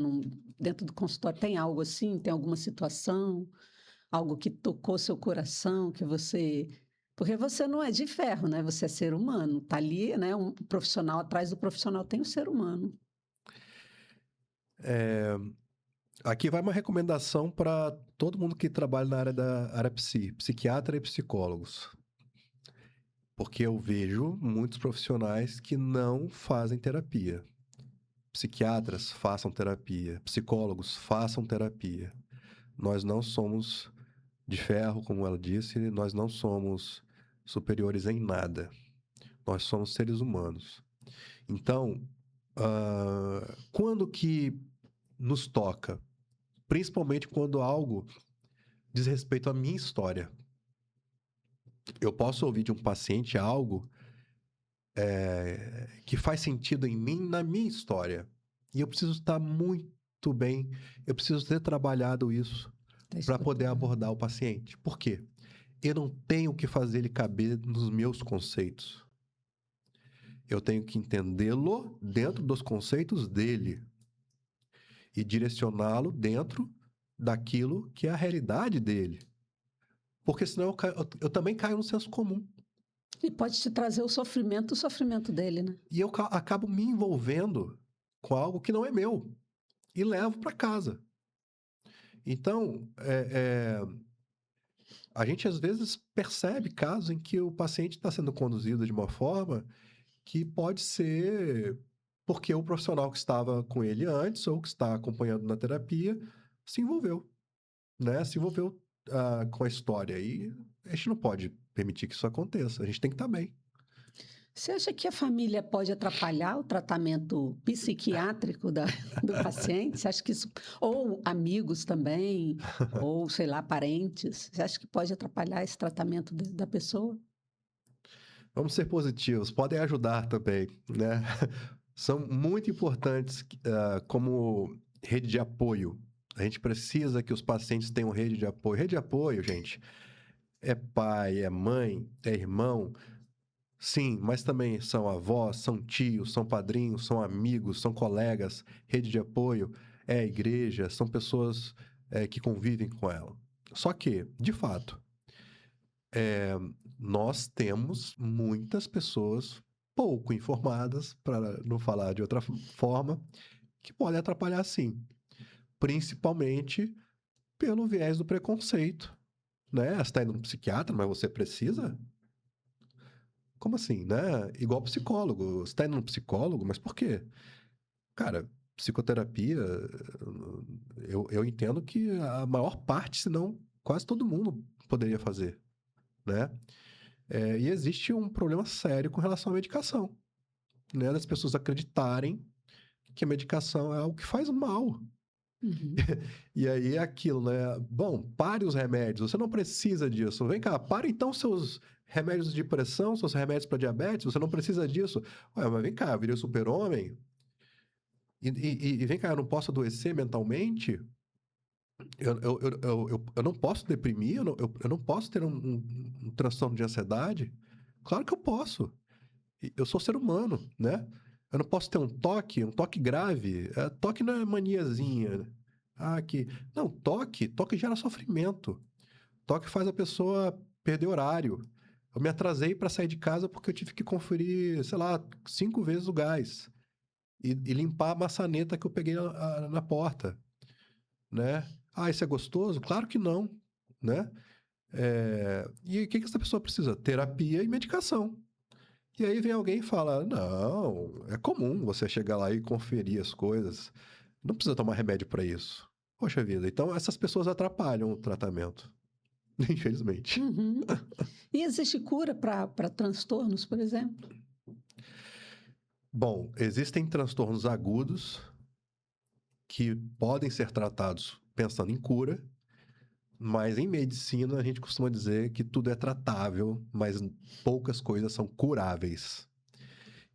dentro do consultório? Tem algo assim? Tem alguma situação? Algo que tocou seu coração, que você... Porque você não é de ferro, né? Você é ser humano. Tá ali, né? Um profissional, atrás do profissional tem o ser humano. Aqui vai uma recomendação para todo mundo que trabalha na área da área psiquiatra e psicólogos. Porque eu vejo muitos profissionais que não fazem terapia. Psiquiatras, façam terapia. Psicólogos, façam terapia. Nós não somos de ferro, como ela disse, nós não somos superiores em nada. Nós somos seres humanos. Então, quando que nos toca? Principalmente quando algo diz respeito à minha história. Eu posso ouvir de um paciente algo que faz sentido em mim, na minha história. E eu preciso estar muito bem, eu preciso ter trabalhado isso para poder abordar o paciente. Por quê? Eu não tenho que fazer ele caber nos meus conceitos. Eu tenho que entendê-lo dentro dos conceitos dele e direcioná-lo dentro daquilo que é a realidade dele. Porque senão eu também caio no senso comum. E pode te trazer o sofrimento dele, né? E eu acabo me envolvendo com algo que não é meu e levo para casa. Então, a gente às vezes percebe casos em que o paciente está sendo conduzido de uma forma que pode ser porque o profissional que estava com ele antes ou que está acompanhando na terapia se envolveu, né? Se envolveu com a história. E a gente não pode permitir que isso aconteça. A gente tem que estar bem. Você acha que a família pode atrapalhar o tratamento psiquiátrico do paciente? Você acha que isso... Ou amigos também, ou, sei lá, parentes. Você acha que pode atrapalhar esse tratamento da pessoa? Vamos ser positivos, podem ajudar também, né? São muito importantes como rede de apoio. A gente precisa que os pacientes tenham rede de apoio. Rede de apoio, gente, é pai, é mãe, é irmão, sim, mas também são avós, são tios, são padrinhos, são amigos, são colegas. Rede de apoio é a igreja, são pessoas que convivem com ela. Só que, de fato, nós temos muitas pessoas pouco informadas, para não falar de outra forma, que podem atrapalhar sim. Principalmente pelo viés do preconceito, né? Você está indo no psiquiatra, mas você precisa? Como assim, né? Igual psicólogo. Você está indo no psicólogo, mas por quê? Cara, psicoterapia, eu entendo que a maior parte, se não quase todo mundo poderia fazer, né? E existe um problema sério com relação à medicação, né? Das pessoas acreditarem que a medicação é algo que faz mal. Uhum. E aí é aquilo, né? Bom, pare os remédios, você não precisa disso. Vem cá, pare então seus remédios de pressão, seus remédios para diabetes, você não precisa disso. Ué, mas vem cá, eu virei super-homem. E vem cá, eu não posso adoecer mentalmente? Eu não posso deprimir? Eu não posso ter um transtorno de ansiedade? Claro que eu posso. Eu sou ser humano, né? Eu não posso ter um toque grave. Toque não é maniazinha. Não, toque gera sofrimento. Toque faz a pessoa perder horário. Eu me atrasei para sair de casa porque eu tive que conferir, sei lá, 5 vezes o gás e limpar a maçaneta que eu peguei na porta, né? Ah, isso é gostoso? Claro que não, né? E o que essa pessoa precisa? Terapia e medicação. E aí vem alguém e fala: não, é comum você chegar lá e conferir as coisas. Não precisa tomar remédio para isso. Poxa vida, então essas pessoas atrapalham o tratamento, infelizmente. Uhum. E existe cura para transtornos, por exemplo? Bom, existem transtornos agudos que podem ser tratados pensando em cura, mas em medicina a gente costuma dizer que tudo é tratável, mas poucas coisas são curáveis.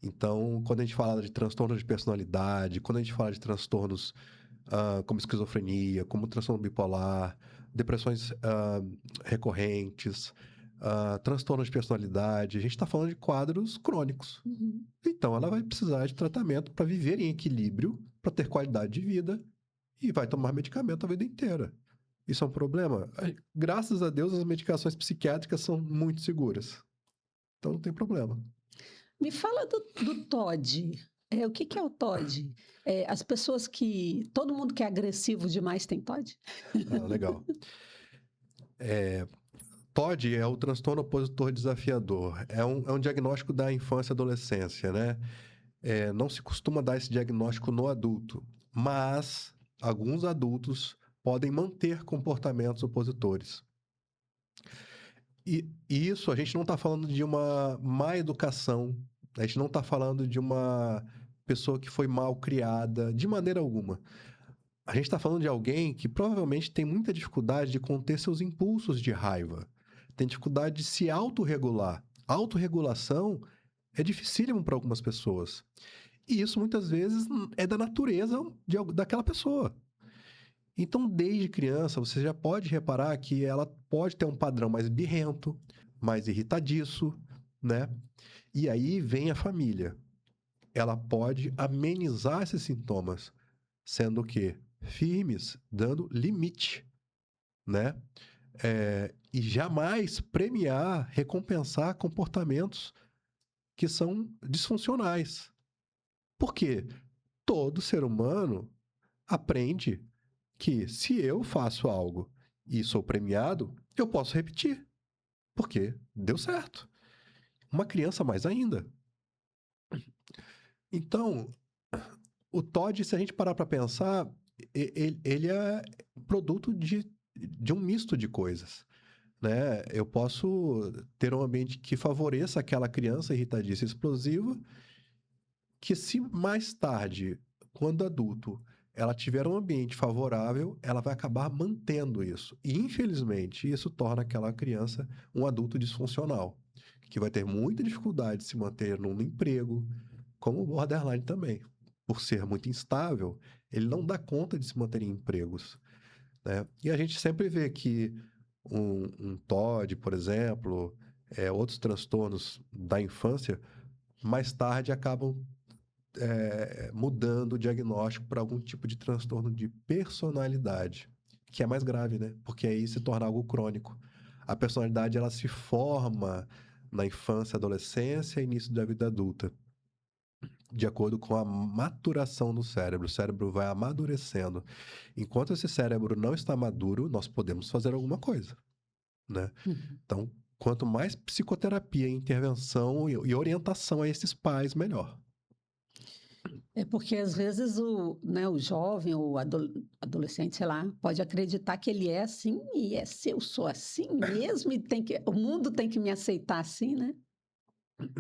Então, quando a gente fala de transtornos de personalidade, quando a gente fala de transtornos como esquizofrenia, como transtorno bipolar, depressões recorrentes, transtornos de personalidade, a gente está falando de quadros crônicos. Uhum. Então, ela vai precisar de tratamento para viver em equilíbrio, para ter qualidade de vida e vai tomar medicamento a vida inteira. Isso é um problema? Graças a Deus, as medicações psiquiátricas são muito seguras. Então, não tem problema. Me fala do TOD. O que é o TOD? As pessoas que... Todo mundo que é agressivo demais tem TOD? Legal. TOD é o transtorno opositor desafiador. É um diagnóstico da infância e adolescência, né? Não se costuma dar esse diagnóstico no adulto, mas alguns adultos podem manter comportamentos opositores. E isso, a gente não está falando de uma má educação, a gente não está falando de uma pessoa que foi mal criada, de maneira alguma. A gente está falando de alguém que provavelmente tem muita dificuldade de conter seus impulsos de raiva, tem dificuldade de se autorregular. Autorregulação é dificílimo para algumas pessoas. E isso muitas vezes é da natureza daquela pessoa. Então, desde criança, você já pode reparar que ela pode ter um padrão mais birrento, mais irritadiço, né? E aí vem a família. Ela pode amenizar esses sintomas, sendo o quê? Firmes, dando limite, né? E jamais premiar, recompensar comportamentos que são disfuncionais. Por quê? Todo ser humano aprende que se eu faço algo e sou premiado, eu posso repetir, porque deu certo. Uma criança mais ainda. Então, o TOD, se a gente parar para pensar, ele é produto de um misto de coisas, né? Eu posso ter um ambiente que favoreça aquela criança irritadiça e explosiva, que se mais tarde, quando adulto, ela tiver um ambiente favorável, ela vai acabar mantendo isso. E, infelizmente, isso torna aquela criança um adulto disfuncional, que vai ter muita dificuldade de se manter num emprego, como o borderline também. Por ser muito instável, ele não dá conta de se manter em empregos, né? E a gente sempre vê que um TOD, por exemplo, outros transtornos da infância, mais tarde acabam mudando o diagnóstico para algum tipo de transtorno de personalidade, que é mais grave, né? Porque aí se torna algo crônico. A personalidade, ela se forma na infância, adolescência e início da vida adulta, de acordo com a maturação do cérebro. O cérebro vai amadurecendo. Enquanto esse cérebro não está maduro, nós podemos fazer alguma coisa, né? Uhum. Então, quanto mais psicoterapia, intervenção e orientação a esses pais, melhor. Porque às vezes o jovem ou adolescente, sei lá, pode acreditar que ele é assim e se eu sou assim mesmo e o mundo tem que me aceitar assim, né?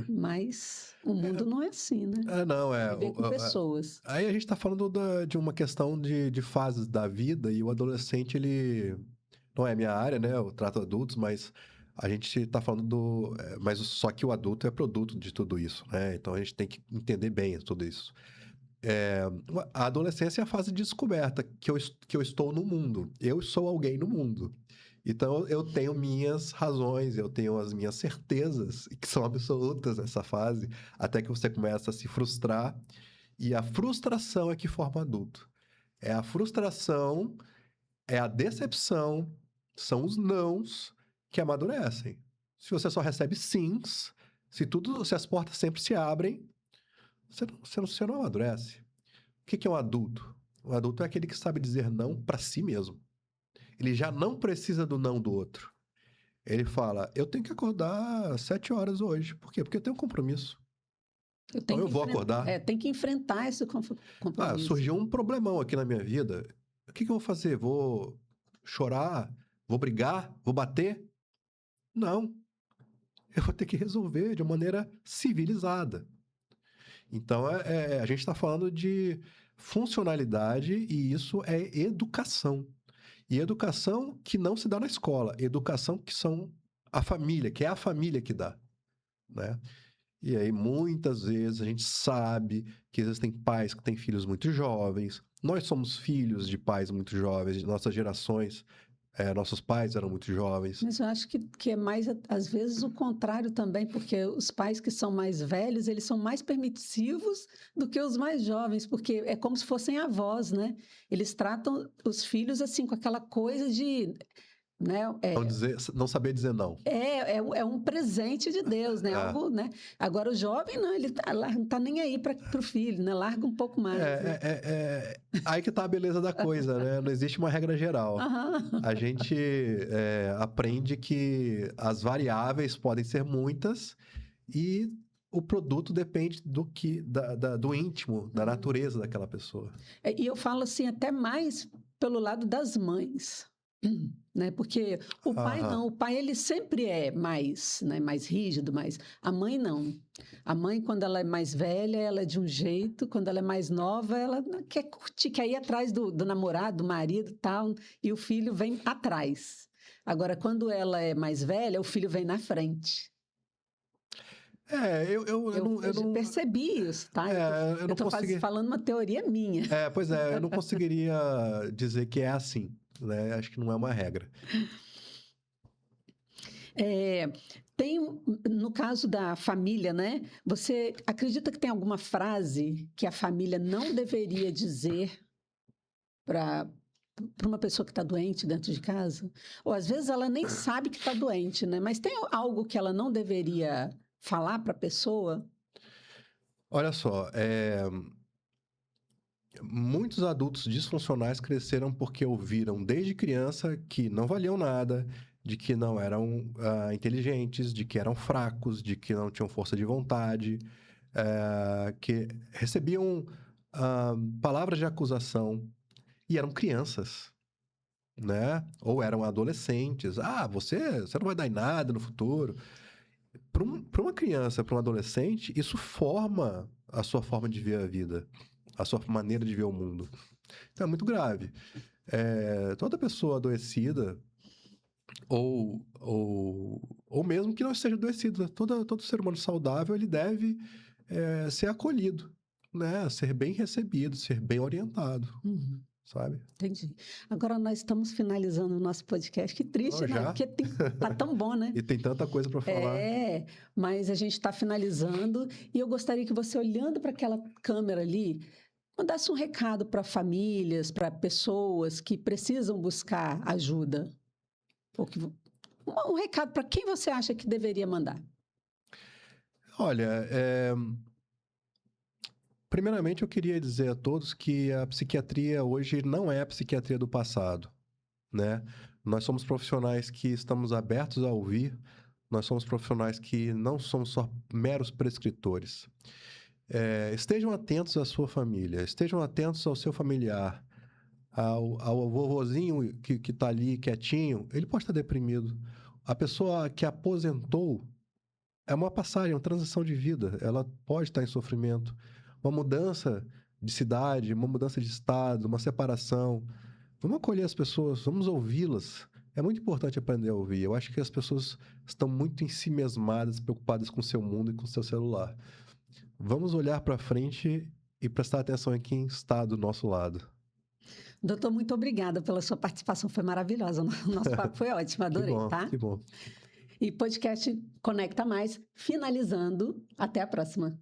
Mas o mundo não é assim, né? Não, Viver com pessoas. Aí a gente está falando de uma questão de fases da vida e o adolescente, ele... Não é minha área, né? Eu trato adultos, mas a gente está falando mas só que o adulto é produto de tudo isso, né? Então a gente tem que entender bem tudo isso. A adolescência é a fase de descoberta, que eu estou no mundo. Eu sou alguém no mundo. Então, eu tenho minhas razões, eu tenho as minhas certezas, que são absolutas nessa fase, até que você começa a se frustrar. E a frustração é que forma adulto. É a frustração, é a decepção, são os nãos que amadurecem. Se você só recebe sims, se as portas sempre se abrem, você não amadurece. O que é um adulto? O adulto é aquele que sabe dizer não para si mesmo. Ele já não precisa do não do outro. Ele fala, eu tenho que acordar às 7 horas hoje. Por quê? Porque eu tenho um compromisso. Então eu vou acordar. Tem que enfrentar esse compromisso. Surgiu um problemão aqui na minha vida. O que eu vou fazer? Vou chorar? Vou brigar? Vou bater? Não. Eu vou ter que resolver de uma maneira civilizada. Então, a gente está falando de funcionalidade e isso é educação. E educação que não se dá na escola. Educação que são a família, que é a família que dá, né? E aí, muitas vezes, a gente sabe que existem pais que têm filhos muito jovens. Nós somos filhos de pais muito jovens, de nossas gerações. Nossos pais eram muito jovens. Mas eu acho que é mais, às vezes, o contrário também, porque os pais que são mais velhos, eles são mais permissivos do que os mais jovens, porque é como se fossem avós, né? Eles tratam os filhos assim, com aquela coisa de... Né? Não saber dizer não. É um presente de Deus, né? Algo, né? Agora, o jovem, não, ele não tá nem aí para o filho, né? Larga um pouco mais. Aí que tá a beleza da coisa, né? Não existe uma regra geral. Uhum. A gente aprende que as variáveis podem ser muitas e o produto depende do íntimo, da natureza daquela pessoa. E eu falo assim, até mais pelo lado das mães. Né? Porque o pai não, o pai ele sempre é mais, né, mais rígido, mas a mãe não. A mãe, quando ela é mais velha, ela é de um jeito, quando ela é mais nova, ela quer curtir, quer ir atrás do namorado, do marido e tal, e o filho vem atrás. Agora, quando ela é mais velha, o filho vem na frente. Eu não percebi isso, tá? Eu estou falando uma teoria minha. Pois é, eu não conseguiria dizer que é assim. Né? Acho que não é uma regra. No caso da família, né? Você acredita que tem alguma frase que a família não deveria dizer para uma pessoa que está doente dentro de casa? Ou às vezes ela nem sabe que está doente, né? Mas tem algo que ela não deveria falar para a pessoa? Olha só, muitos adultos disfuncionais cresceram porque ouviram desde criança que não valiam nada, de que não eram inteligentes, de que eram fracos, de que não tinham força de vontade, que recebiam palavras de acusação e eram crianças, né? Ou eram adolescentes. Você não vai dar em nada no futuro. Para uma criança, para um adolescente, isso forma a sua forma de ver a vida, a sua maneira de ver o mundo. Então, é muito grave. Toda pessoa adoecida, ou mesmo que não esteja adoecida, todo ser humano saudável, ele deve ser acolhido, né? Ser bem recebido, ser bem orientado, sabe? Entendi. Agora nós estamos finalizando o nosso podcast. Que triste, né? Porque tá tão bom, né? E tem tanta coisa para falar. Mas a gente está finalizando e eu gostaria que você, olhando para aquela câmera ali, mandasse um recado para famílias, para pessoas que precisam buscar ajuda. Um recado para quem você acha que deveria mandar? Olha, primeiramente eu queria dizer a todos que a psiquiatria hoje não é a psiquiatria do passado, né? Nós somos profissionais que estamos abertos a ouvir, nós somos profissionais que não somos só meros prescritores. Estejam atentos à sua família, estejam atentos ao seu familiar, ao vovozinho que está ali quietinho, ele pode estar deprimido. A pessoa que aposentou é uma passagem, uma transição de vida, ela pode estar em sofrimento. Uma mudança de cidade, uma mudança de estado, uma separação. Vamos acolher as pessoas, vamos ouvi-las. É muito importante aprender a ouvir. Eu acho que as pessoas estão muito ensimesmadas, preocupadas com o seu mundo e com o seu celular. Vamos olhar para frente e prestar atenção em quem está do nosso lado. Doutor, muito obrigada pela sua participação, foi maravilhosa. O nosso papo foi ótimo, adorei, tá? Que bom. E podcast Conecta Mais, finalizando. Até a próxima.